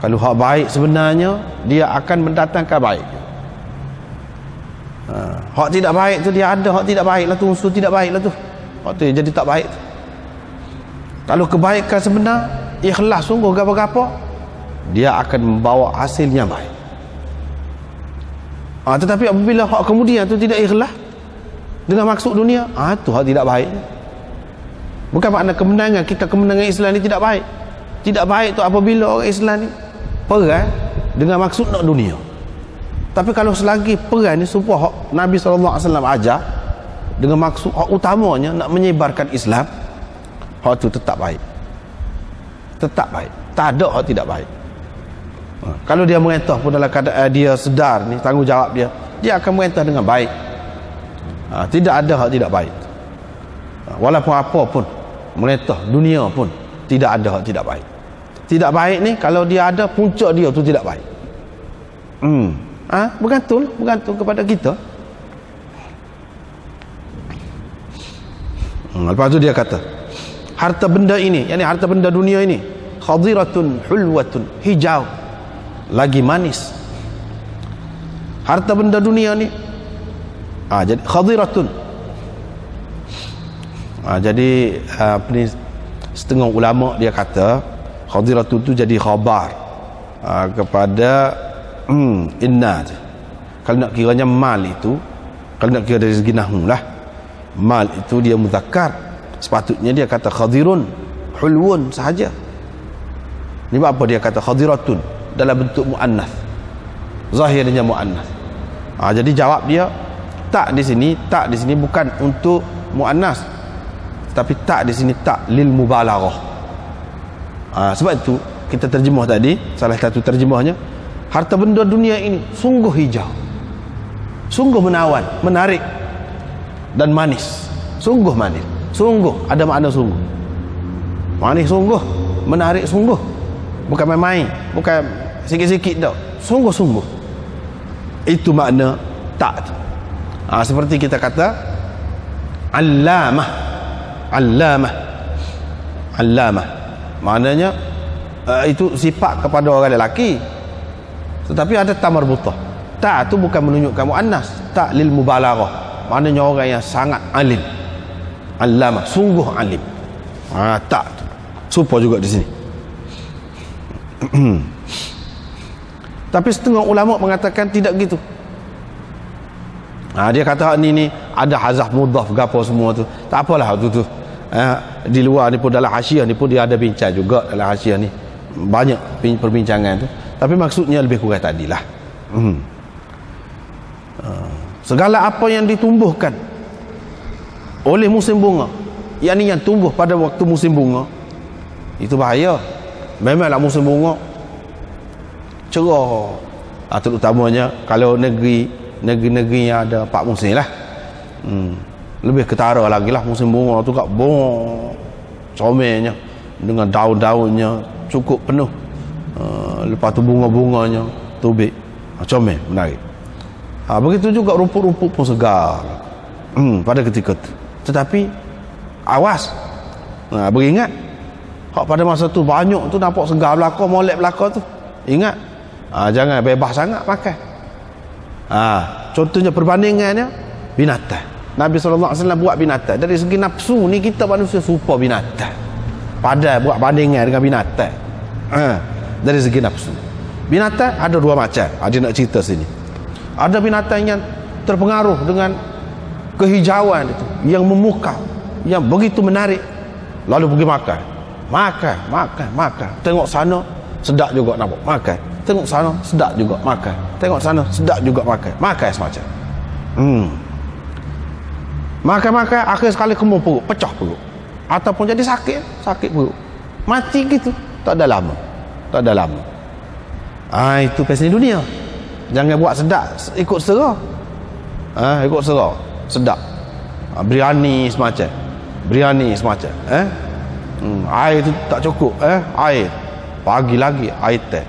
Kalau hak baik sebenarnya, dia akan mendatangkan baik. Hak tidak baik tu dia ada, hak tidak baik lah tu, unsur tidak baik lah tu, hak tu jadi tak baik tu. Kalau kebaikan sebenar, ikhlas sungguh gapa-gapa, dia akan membawa hasil yang baik. Tetapi apabila hak kemudian tu tidak ikhlas dengan maksud dunia, tu hak tidak baik. Bukan makna kemenangan kita, kemenangan Islam ni tidak baik. Tidak baik tu apabila orang Islam ni perang dengan maksud nak dunia. Tapi kalau selagi perang ni supaya hak Nabi SAW ajar dengan maksud hak utamanya nak menyebarkan Islam, hak tu tetap baik. Tetap baik. Tak ada hak tidak baik. Kalau dia merintah pun dalam keadaan dia sedar ni tanggungjawab dia, dia akan merintah dengan baik. Tidak ada hak tidak baik. Walaupun apa pun merintah dunia pun tidak ada hak tidak baik. Tidak baik ni kalau dia ada, puncak dia tu tidak baik. Bergantung kepada kita. Lepas tu dia kata, harta benda ini, yakni harta benda dunia ini, khadiratun hulwatun, hijau lagi manis. Harta benda dunia ni jadi khadiratun. Jadi setengah ulama dia kata khadiratun tu jadi khabar kepada inna. Kalau nak kiranya mal itu, kalau nak kira dari segi nahwu lah, mal itu dia muzakkar, sepatutnya dia kata khadirun hulwun sahaja. Ni apa dia kata khadiratun dalam bentuk muannas, zahirnya muannas. Jadi jawab dia, tak di sini bukan untuk muannas, tapi tak di sini tak lil mubalaghah. Sebab itu kita terjemah tadi, salah satu terjemahnya, harta benda dunia ini sungguh hijau, sungguh menawan, menarik dan manis, sungguh manis. Sungguh, ada makna sungguh. Manis sungguh, menarik sungguh. Bukan main-main, bukan sikit-sikit dah. Sungguh-sungguh. Itu makna tak tu. Seperti kita kata allamah. Allamah. Allamah. Maknanya itu sifat kepada orang lelaki. Tetapi ada tamarbutah. Tak tu bukan menunjukkan muannas, tak lil mubalaghah. Maknanya orang yang sangat alim. Allamah, sungguh alim. Tak tu. Supa juga di sini. Tapi setengah ulama mengatakan tidak gitu. Dia kata ni ada hazaf mudhaf gapo semua tu. Tak apalah tu. Di luar ni pun, dalam hasyiah ni pun dia ada bincang juga, dalam hasyiah ni banyak perbincangan tu. Tapi maksudnya lebih kurang tadilah. Segala apa yang ditumbuhkan oleh musim bunga, yakni yang tumbuh pada waktu musim bunga, itu bahaya. Memanglah musim bunga cerah. Terutamanya kalau negeri-negeri yang ada 4 musim lah. Lebih ketara lagi lah musim bunga tu kat comelnya dengan daun-daunnya cukup penuh. Lepas tu bunga-bunganya tubik, comel, menarik. Begitu juga rumput-rumput pun segar pada ketika tu. Tetapi awas, beringat, pada masa tu banyak tu nampak segar belakang, molek belakang tu. Ingat, jangan bebas sangat makan. Contohnya perbandingannya binatang. Nabi SAW buat binatang. Dari segi nafsu ni kita manusia serupa binatang. Padahal buat bandingan dengan binatang. Dari segi nafsu. Binatang ada 2 macam. Dia nak cerita sini. Ada binatang yang terpengaruh dengan kehijauan itu, yang memukau, yang begitu menarik, lalu pergi makan. Makan. Tengok sana, sedap juga nampak. Makan. Tengok sana, sedap juga makan. Tengok sana, sedap juga makan. Makan semacam. Makan, akhir sekali kemur perut, pecah perut. Ataupun jadi sakit perut. Mati gitu. Tak ada lama. Itu pasal dunia. Jangan buat sedap ikut selera. Ikut selera. Sedap. Biryani semacam. Air tu tak cukup. Air. Pagi lagi air teh.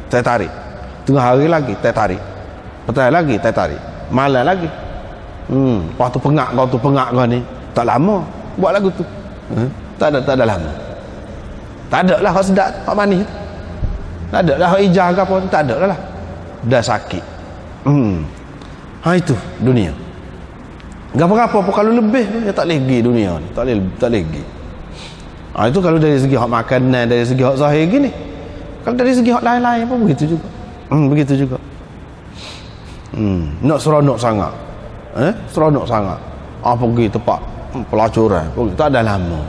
Teh tarik. Tengah hari lagi teh tarik. Petang lagi teh tarik. Malam lagi. Waktu pengak kau ni. Tak lama buat lagu tu. Tak ada lama. Tak ada lah hak sedap, hak manis. Tak ada lah hak hijau ke apa, tak ada lah. Dah sakit. Itu dunia. Gapa-gapa pun kalau lebih dia tak lagi dunia ni. Tak lagi. Itu kalau dari segi hak makanan, dari segi hak zahir gini. Kalau dari segi hak lain-lain pun begitu juga. Begitu juga. Nak seronok sangat. Seronok sangat. Pergi tempat pelacuran, tak ada lama.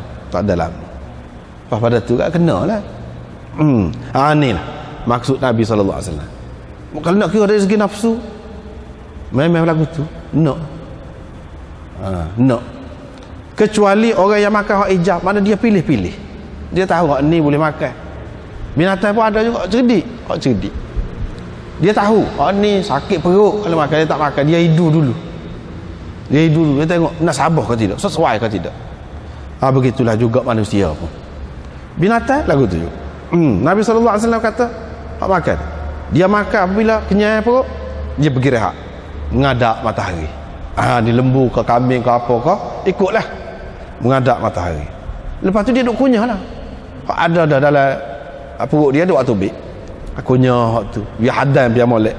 Lepas pada tu kat kena lah. Ni lah maksud Nabi SAW. Kalau nak kira dari segi nafsu, memang lagu tu nak. Kecuali orang yang makan hak hijab, mana dia pilih-pilih. Dia tahu hak ni boleh makan. Binatang pun ada juga cerdik. Dia tahu hak ni sakit perut kalau makan, dia tak makan, dia hidu dulu. Dia tengok nak sabar ke tidak, sesuai ke tidak. Begitulah juga manusia pun. Binatang lagu tu juga. Nabi SAW kata hak makan, dia makan apabila kenyang perut, dia pergi rehat menghadap matahari. Di lembu ke kambing ke apa ke, ikutlah menghadap matahari. Lepas tu dia duk kunyah lah. Ada dalam perut dia duk tubik, kunyah hak tu biar hadan biar molek.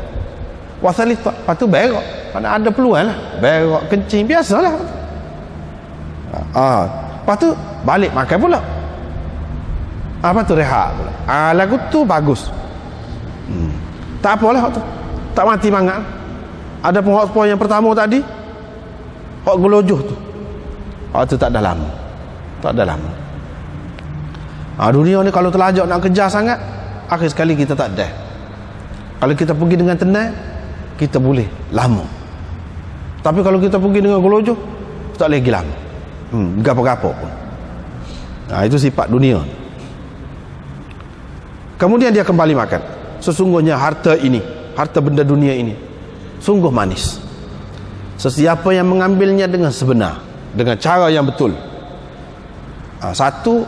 Wasalit, lepas tu berak. Mana ada peluang lah, berak kencing biasalah. Lepas tu balik makan pula. Apa tu rehat pula. Lagu tu bagus. Tak apalah tu. Tak mati mangat. Ada pun hak yang pertama tadi, hak gelojoh tu. Tu tak ada lama. Dunia ni kalau terlajak nak kejar sangat, akhir sekali kita tak ada. Kalau kita pergi dengan tenang, kita boleh lama. Tapi kalau kita pergi dengan gelojoh, tak lagi lama. Gapo-gapo pun. Itu sifat dunia. Kemudian dia kembali makan. Sesungguhnya harta benda dunia ini sungguh manis. Sesiapa yang mengambilnya dengan sebenar, dengan cara yang betul. Satu,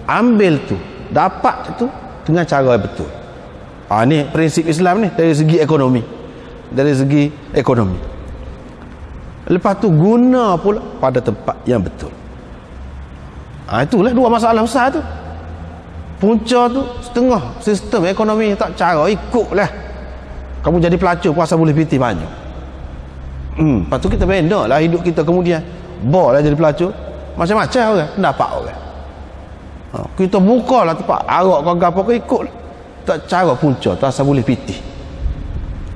ambil tu, dapat tu dengan cara yang betul. Ni prinsip Islam ni dari segi ekonomi. Dari segi ekonomi. Lepas tu guna pula pada tempat yang betul. Itulah dua masalah besar tu. Punca tu setengah sistem ekonomi tak cara, ikutlah. Kamu jadi pelacur puasa boleh piti banyak. Lepas tu kita benda lah hidup kita kemudian. Boleh jadi pelacur, macam-macam orang, pendapat orang. Kita buka lah tempat arak ke apa ke, ikut lah. Tak cara punca tu asal boleh piti.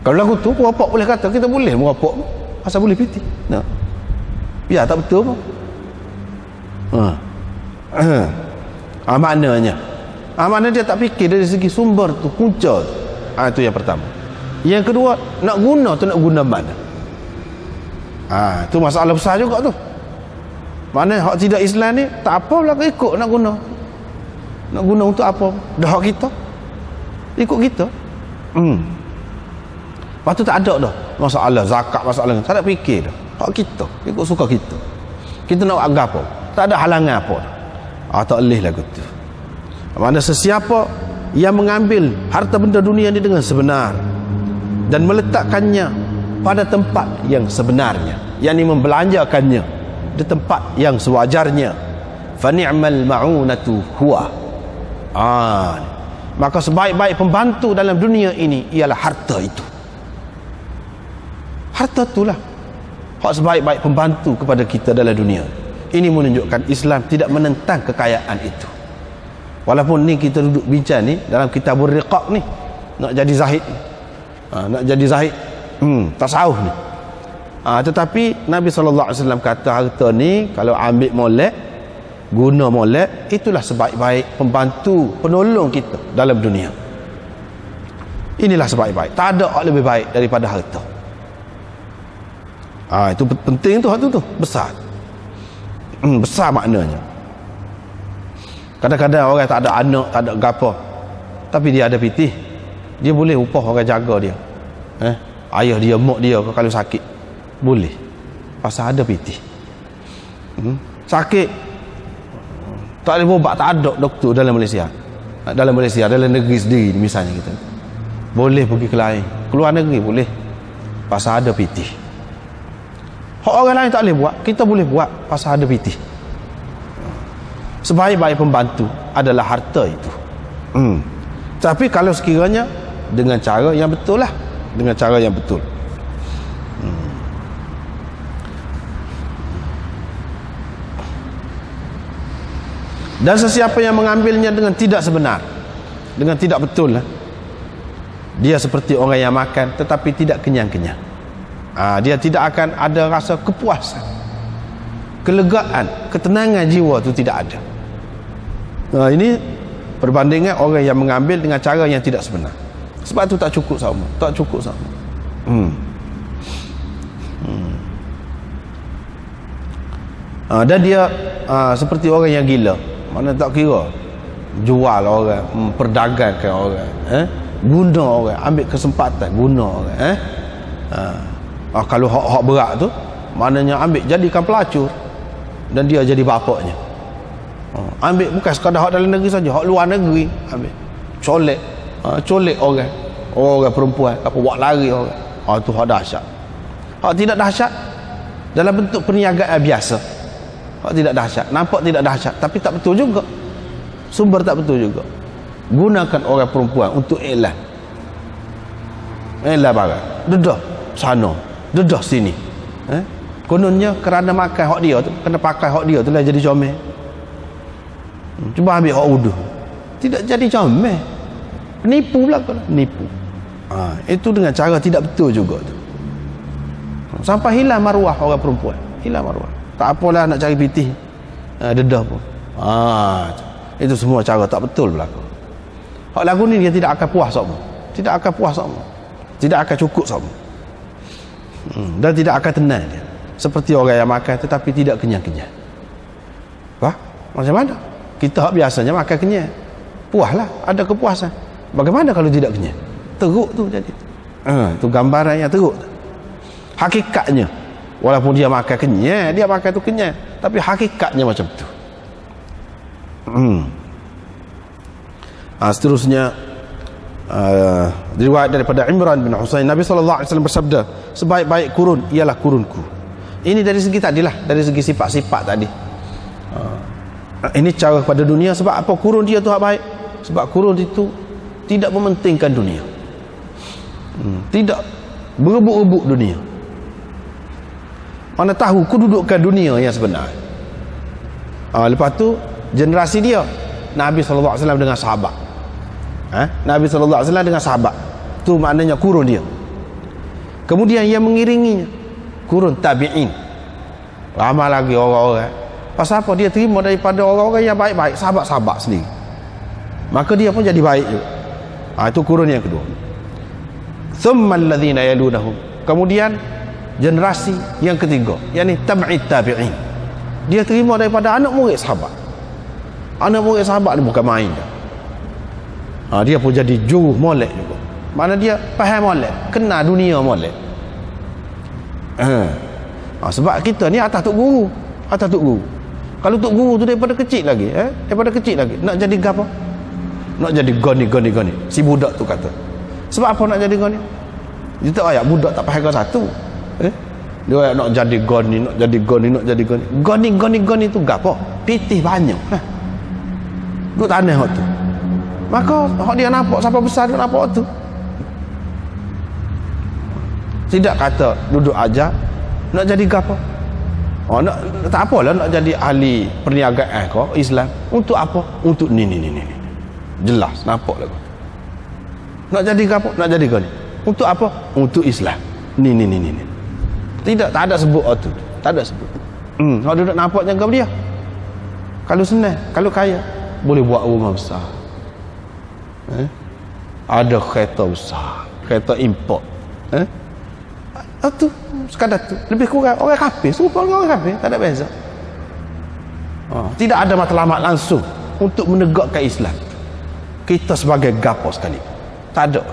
Kalau lagu tu merapok boleh kata kita boleh merapok asal boleh piti. Biar tak betul pun. Maknanya maknanya dia tak fikir dari segi sumber tu, punca tu. Itu yang pertama. Yang kedua, nak guna tu nak guna mana? Tu masalah besar juga tu. Mana hak tidak Islam ni tak apa lah ikut nak guna. Nak guna untuk apa? Dah hak kita. Ikut kita. Lepas tu tak ada dah masalah zakat, masalah tak ada fikir dah. Hak kita, ikut suka kita. Kita nak buat apa? Tak ada halangan apa dah. Tak boleh lagu tu. Mana sesiapa yang mengambil harta benda dunia ni dengan sebenar dan meletakkannya pada tempat yang sebenarnya, yakni membelanjakannya di tempat yang sewajarnya, fa ni'mal ma'unatu huwa. Maka sebaik-baik pembantu dalam dunia ini ialah harta itu. Harta itulah hak sebaik-baik pembantu kepada kita dalam dunia. Ini menunjukkan Islam tidak menentang kekayaan itu. Walaupun ni kita duduk bincang ni dalam kitabur riqaq ni, nak jadi zahid ni. Nak jadi zahid tasawuf ni. Tetapi Nabi SAW kata harta ni kalau ambil molek, guna molek, itulah sebaik-baik pembantu, penolong kita dalam dunia. Inilah sebaik-baik. Tak ada lebih baik daripada harta. Itu penting tu, harta tu besar. Besar maknanya. Kadang-kadang orang tak ada anak, tak ada gapo, tapi dia ada pitih, dia boleh upah orang jaga dia. Ayah dia, mak dia kalau sakit boleh, pasal ada pitih. Sakit tak boleh berubat, tak ada doktor dalam Malaysia. Dalam negeri sendiri misalnya kita boleh pergi ke lain, keluar negeri boleh, pasal ada pitih. Hak orang lain tak boleh buat, kita boleh buat pasal ada pitih. Sebaik-baik pembantu adalah harta itu. Tapi kalau sekiranya dengan cara yang betul lah, dengan cara yang betul. Dan sesiapa yang mengambilnya dengan tidak sebenar, dengan tidak betul lah, dia seperti orang yang makan tetapi tidak kenyang-kenyang. Dia tidak akan ada rasa kepuasan, kelegaan, ketenangan jiwa itu tidak ada. Ini perbandingan orang yang mengambil dengan cara yang tidak sebenar. Sebab itu tak cukup sama, tak cukup sama. Dan dia seperti orang yang gila. Mana tak kira jual orang, perdagangkan orang, guna orang, ambil kesempatan guna orang. Kalau hak berat tu, maknanya ambil jadikan pelacur dan dia jadi bapaknya. Ambil bukan sekadar hak dalam negeri saja, hak luar negeri ambil, colek orang perempuan, apa buat lari orang. Tu hak dahsyat. Hak tidak dahsyat dalam bentuk perniagaan biasa. Hak tidak dahsyat, nampak tidak dahsyat, tapi tak betul juga. Sumber tak betul juga. Gunakan orang perempuan untuk iklan barang, dedah sana, dedah sini. Kononnya kerana makan hak dia tu, kena pakai hak dia tu lah jadi comel. Cuba ambil hak uduh, tidak jadi comel, nipu pula, nipu. Itu dengan cara tidak betul juga tu. Sampai hilang maruah orang perempuan, hilang maruah. Tak apalah nak cari pitih, dedah pun. Itu semua cara tak betul berlaku. Hak lagu ni dia tidak akan puas sama, tidak akan puas sama, tidak akan cukup sama, dan tidak akan tenang dia. Seperti orang yang makan tetapi tidak kenyang-kenyang. Macam mana? Kita biasanya makan kenyang, puaslah, ada kepuasan. Bagaimana kalau tidak kenyang? Teruk tu jadi. Itu gambaran yang teruk. Hakikatnya Walaupun dia makan kenyang, dia makan tu kenyang, tapi hakikatnya macam tu. Seterusnya riwayat daripada Imran bin Husain, Nabi SAW bersabda, sebaik-baik kurun ialah kurunku. Ini dari segi tadilah, dari segi sifat-sifat tadi. Ini cara kepada dunia. Sebab apa kurun dia tu hak baik? Sebab kurun itu tidak mementingkan dunia, tidak berebut-rebut dunia. Mana tahu kedudukan dunia yang sebenar. Lepas tu generasi dia, Nabi SAW dengan sahabat. Nabi SAW dengan sahabat, tu maknanya kurun dia. Kemudian yang mengiringinya, kurun tabi'in. Ramai lagi orang-orang. Pasal apa? Dia terima daripada orang-orang yang baik-baik, sahabat-sahabat sendiri, maka dia pun jadi baik juga. Itu kurun yang kedua. Thumma alladhina yalunahum. Kemudian generasi yang ketiga, yakni tab'id tabi'in. Dia terima daripada anak murid sahabat. Anak murid sahabat ni bukan main dah. Dia pun jadi juruh molek juga. Mana dia faham molek, kenal dunia molek. Sebab kita ni atas tok guru, atas tok guru. Kalau tok guru tu daripada kecil lagi, daripada kecil lagi nak jadi gapo? Nak jadi goni. Si budak tu kata. Sebab apa nak jadi goni? Dia tak ayat budak tak faham satu. Dia ayat nak jadi goni, nak jadi goni. Goni tu gapo? Pitih banyak. Duk tanah hak tu. Maka hak dia nampak siapa besar dia nampak tu. Tidak kata duduk aja nak jadi gapo? Tak apalah nak jadi ahli perniagaan kau Islam. Untuk apa? Untuk ni. Jelas nampak lah. Nak jadi gapo? Nak jadi goni. Untuk apa? Untuk Islam. Ni. Tidak, tak ada sebut tu. Tak ada sebut. Kalau duduk nampak jangan dia. Kalau senang, kalau kaya, boleh buat rumah besar. Ada kereta besar, kereta import. Tu sekadar tu. Lebih kurang orang kafir, serupa dengan orang kafir, tak ada beza. Tidak ada matlamat langsung untuk menegakkan Islam. Kita sebagai gapo sekali. Tak ada.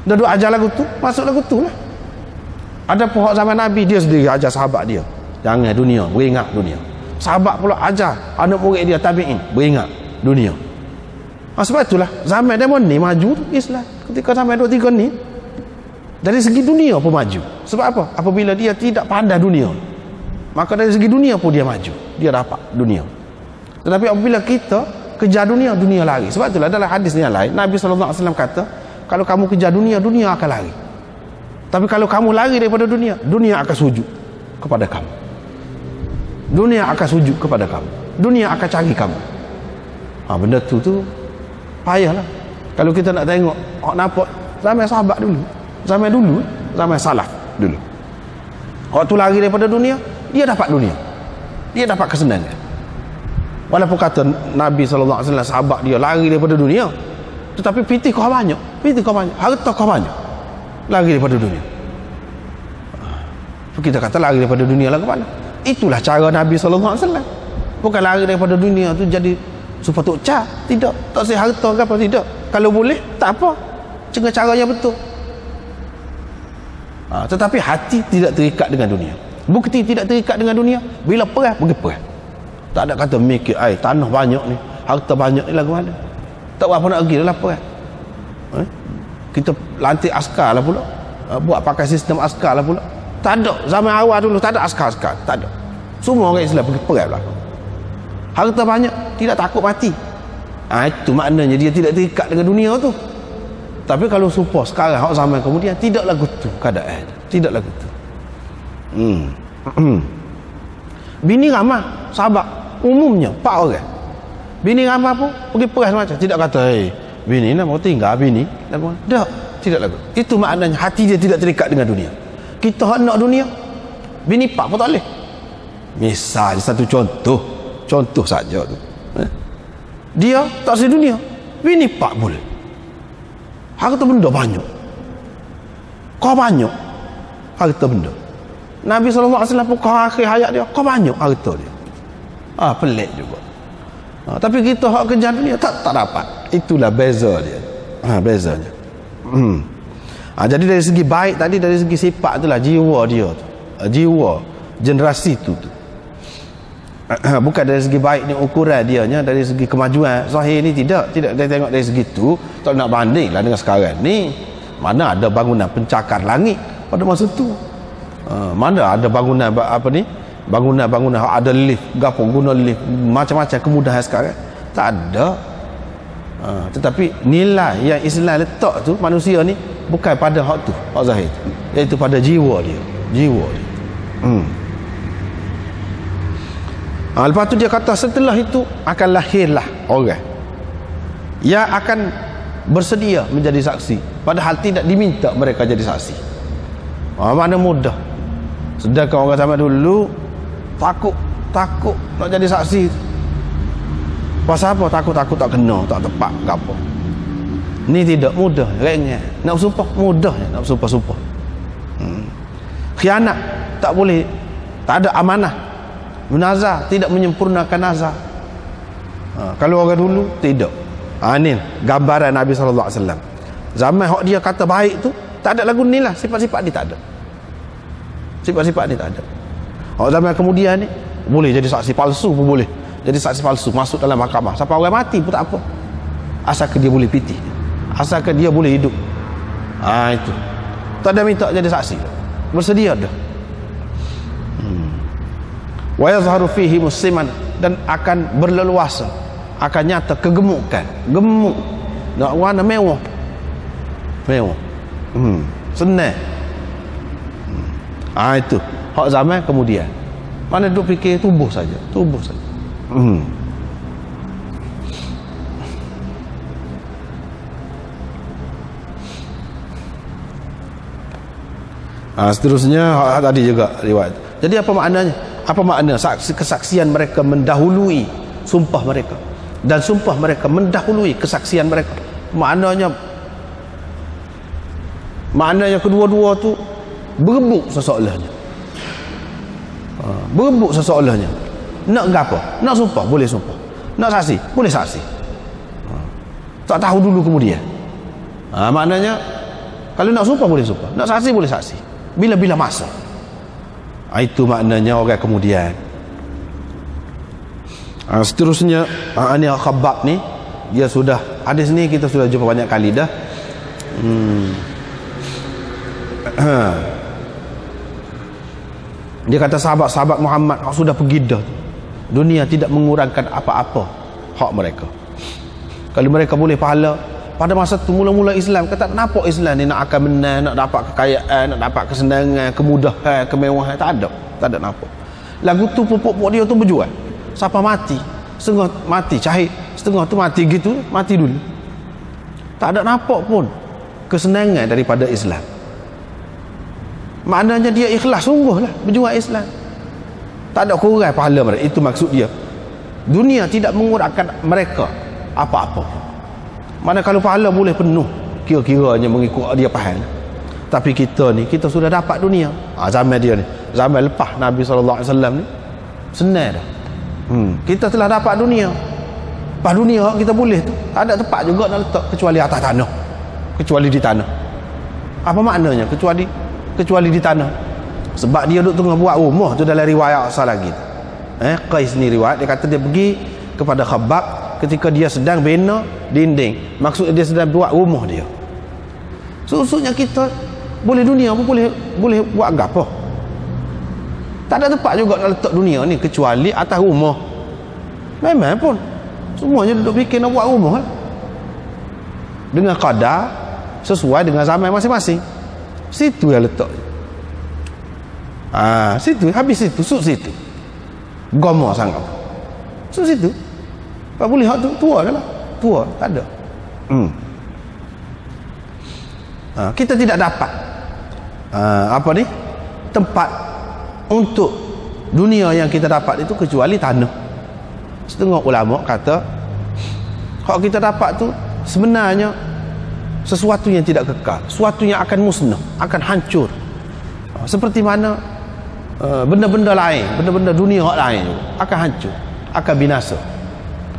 Dah duk ajar lagu tu, masuk lagu tu lah. Ada pihak zaman Nabi, dia sendiri ajar sahabat dia, jangan dunia, beringat dunia. Sahabat pula ajar anak murid dia tabi'in, beringat dunia. Sebab itulah zaman dia ni maju tu Islam. Ketika zaman 2-3 ni dari segi dunia pun maju. Sebab apa? Apabila dia tidak pandai dunia, maka dari segi dunia pun dia maju, dia dapat dunia. Tetapi apabila kita kejar dunia, dunia lari. Sebab itulah dalam hadis yang lain Nabi SAW kata, kalau kamu kejar dunia, dunia akan lari. Tapi kalau kamu lari daripada dunia, dunia akan sujud kepada kamu. Dunia akan sujud kepada kamu. Dunia akan cari kamu. Benda tu payahlah. Kalau kita nak tengok, nampak zaman sahabat dulu, zaman salaf dulu. Waktu lari daripada dunia, dia dapat dunia. Dia dapat kesenangan. Walaupun kata Nabi SAW, sahabat dia lari daripada dunia, tetapi pitih kau banyak, harta kau banyak. Lari daripada dunia. Kita kata lari daripada dunia lah ke mana? Itulah cara Nabi SAW. Bukan lari daripada dunia tu jadi supaya tok cah. Tidak. Tak saya harta ke apa, tidak. Kalau boleh, tak apa. Dengan caranya betul. Tetapi hati tidak terikat dengan dunia. Bukti tidak terikat dengan dunia, bila perang, pergi perang. Tak ada kata mikir, tanah banyak ni, harta banyak ni lagu mana. Tak berapa nak pergi dalam perang. Kita lantik askar lah pula, buat pakai sistem askar lah pula. Tak ada. Zaman awal dulu tak ada askar-askar, tak ada. Semua orang Islam pergi perang lah. Harta banyak, tidak takut mati. Itu maknanya dia tidak terikat dengan dunia tu. Tapi kalau supaya sekarang zaman kemudian, tidak lagu tu keadaan, tidak lagu tu. Bini ramah sahabat umumnya 4 orang. Bini ramah pun pergi perang macam, tidak kata bini nak mau tinggal bini dah, tidak lagu. Itu maknanya hati dia tidak terikat dengan dunia. Kita nak dunia, bini pak pun tak boleh. Misal satu contoh saja tu, dia tak sedar dunia, bini pak boleh. Harta benda banyak, kau banyak harta benda. Nabi SAW pun kau akhir hayat dia, kau banyak harta dia. Pelik juga. Tapi kita hak kejar dunia tak dapat. Itulah beza dia. Bezanya. Jadi dari segi baik tadi, dari segi sifat itulah jiwa dia tu. jiwa generasi tu. Bukan dari segi baik ni ukuran dianya, dari segi kemajuan zahir ni tidak dia tengok dari segi tu. Tak nak banding lah dengan sekarang ni, mana ada bangunan pencakar langit pada masa tu. Mana ada bangunan apa ni, bangunan ada lift, gapo guna lift, macam-macam kemudahan sekarang tak ada. Tetapi nilai yang Islam letak tu manusia ni bukan pada hak tu, hak zahir tu, iaitu pada jiwa dia. Lepas tu dia kata setelah itu akan lahirlah orang yang akan bersedia menjadi saksi, padahal tidak diminta mereka jadi saksi. Mana mudah. Sedangkan orang zaman dulu takut nak jadi saksi. Pasal apa? Takut tak kena, tak tepat ke apa. Ni tidak mudah, ringan. Nak bersumpah mudah, nak bersumpah. Khianat tak boleh, tak ada amanah. Munazah tidak menyempurnakan nazar. Kalau orang dulu tidak. Ni gambaran Nabi SAW. Zaman hak dia kata baik tu tak ada lagu ni lah, sifat-sifat dia tak ada. Sifat-sifat dia tak ada. Hak zaman kemudian ni boleh jadi saksi palsu pun boleh. Jadi saksi palsu masuk dalam mahkamah. Sampai orang mati pun tak apa. Asalkan dia boleh pitih. Asalkan dia boleh hidup. Itu. Tak ada minta jadi saksi. Bersedia dah. Wa yazharu fihi musliman, dan akan berleluasa, akan nyata kegemukan, gemuk, nak warna mewah, senang. Itu hak zaman kemudian. Mana duk fikir tubuh saja. Seterusnya tadi juga riwayat. Jadi apa maknanya? Apa makna kesaksian mereka mendahului sumpah mereka, dan sumpah mereka mendahului kesaksian mereka? Maknanya kedua-dua tu berebut seseolahnya. Nak gapo? Nak sumpah boleh sumpah, nak saksi boleh saksi. Tak tahu dulu kemudian. Maknanya kalau nak sumpah boleh sumpah, nak saksi boleh saksi, bila-bila masa. Itu maknanya orang kemudian. Seterusnya ni Khabbab ni, dia sudah, hadis ni kita sudah jumpa banyak kali dah. Dia kata sahabat-sahabat Muhammad sudah pergi dah, dunia tidak mengurangkan apa-apa hak mereka. Kalau mereka boleh pahala pada masa tu, mula-mula Islam kata nampak Islam ni nak akan menang, nak dapat kekayaan, nak dapat kesenangan, kemudahan, kemewahan, tak ada nampak. Lagu tu pupuk dia tu berjual. Siapa mati, setengah mati syahid, setengah tu mati gitu, mati dulu. Tak ada nampak pun kesenangan daripada Islam. Maknanya dia ikhlas sungguh lah berjuang Islam. Tak ada kurang pahala mereka. Itu maksud dia. Dunia tidak mengurangkan mereka apa-apa. Mana kalau pahala boleh penuh, kira-kiranya mengikut dia faham. Tapi kita ni, kita sudah dapat dunia. Zaman dia ni, zaman lepas Nabi SAW ni, senang dah. Kita telah dapat dunia. Lepas dunia kita boleh tu, tak ada tempat juga nak letak kecuali atas tanah, kecuali di tanah. Apa maknanya kecuali di tanah? Sebab dia duduk tengah buat rumah tu dalam riwayat asal lagi tu. Qais ni riwayat, dia kata dia pergi kepada Khabbab ketika dia sedang bina dinding. Maksudnya dia sedang buat rumah dia. Maksudnya kita boleh dunia pun boleh buat apa. Tak ada tempat juga nak letak dunia ni kecuali atas rumah. Memang pun semuanya duduk fikir nak buat rumah dengan qadar sesuai dengan zaman masing-masing. Situ yang letak. Situ habis situ, situ. Gomo sangat. Situ. Apa boleh hak tu tua dah lah. Tua tak ada. Kita tidak dapat tempat untuk dunia yang kita dapat itu kecuali tanah. Setengah ulama kata hak kita dapat tu sebenarnya sesuatu yang tidak kekal, sesuatu yang akan musnah, akan hancur. Seperti mana benda-benda lain, benda-benda dunia lain akan hancur, akan binasa.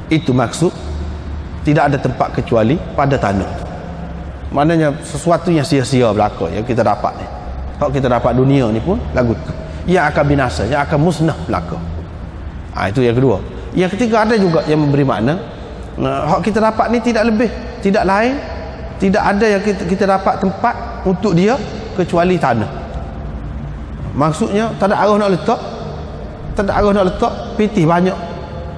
Itu maksud tidak ada tempat kecuali pada tanah. Maknanya sesuatu yang sia-sia belaka yang kita dapat ni. Kalau kita dapat dunia ni pun lagu tu. yang akan binasa, yang akan musnah belaka. Itu yang kedua. Yang ketiga, ada juga yang memberi makna hak kita dapat ni tidak lebih, tidak lain, tidak ada yang kita dapat tempat untuk dia kecuali tanah. Maksudnya tak ada arah nak letak, tak ada arah nak letak, pitih banyak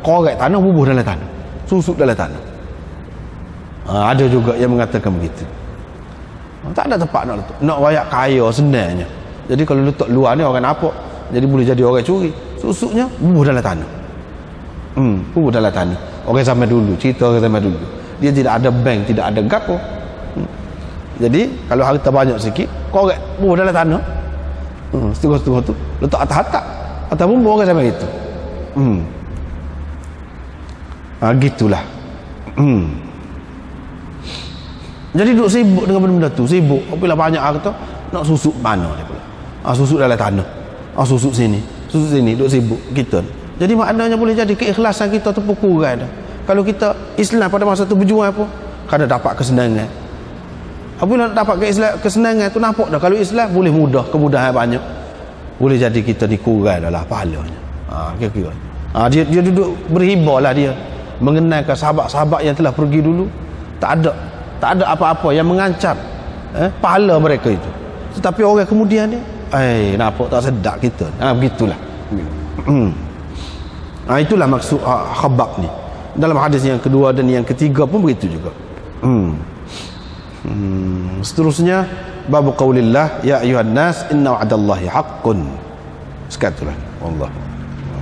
korek tanah, bubuh dalam tanah, susuk dalam tanah. Ada juga yang mengatakan begitu. Tak ada tempat nak letak, nak wayak kaya senangnya. Jadi kalau letak luar ni orang nampak, jadi boleh jadi orang curi. Susuknya bubuh dalam tanah. Bubuh dalam tanah. Orang zaman dulu, cerita orang zaman dulu, dia tidak ada bank, tidak ada gapo. Jadi kalau harta banyak sikit, korek bubuh dalam tanah. Setengah-setengah tu letak atas atap, atas bumbung, orang zaman itu. Gitulah. Jadi duduk sibuk dengan benda-benda tu, sibuk. Apabila banyak harta, nak susuk mana dia pula. Susuk dalam tanah. Susuk sini, duduk sibuk kita. Jadi maknanya boleh jadi keikhlasan kita tu pun kurang dah. Kalau kita Islam pada masa tu berjuang apa, kadang dapat kesenangan. Apabila nak dapat kesenangan tu, nampak dah kalau Islam boleh mudah, kemudahan banyak. Boleh jadi kita ni kurang dah lah pahalanya. Kira-kira. Dia duduk berhibah lah dia, mengenalkan sahabat-sahabat yang telah pergi dulu. Tak ada apa-apa yang mengancam pahala mereka itu. Tetapi orang kemudian ni, nampak tak sedap kita. Begitulah. Itulah maksud khabab ni. Dalam hadis yang kedua dan yang ketiga pun begitu juga. Seterusnya, bab qaulillah ya ayuhan nas inna wa'dallahi haqqun. Sekatulah. Wallah.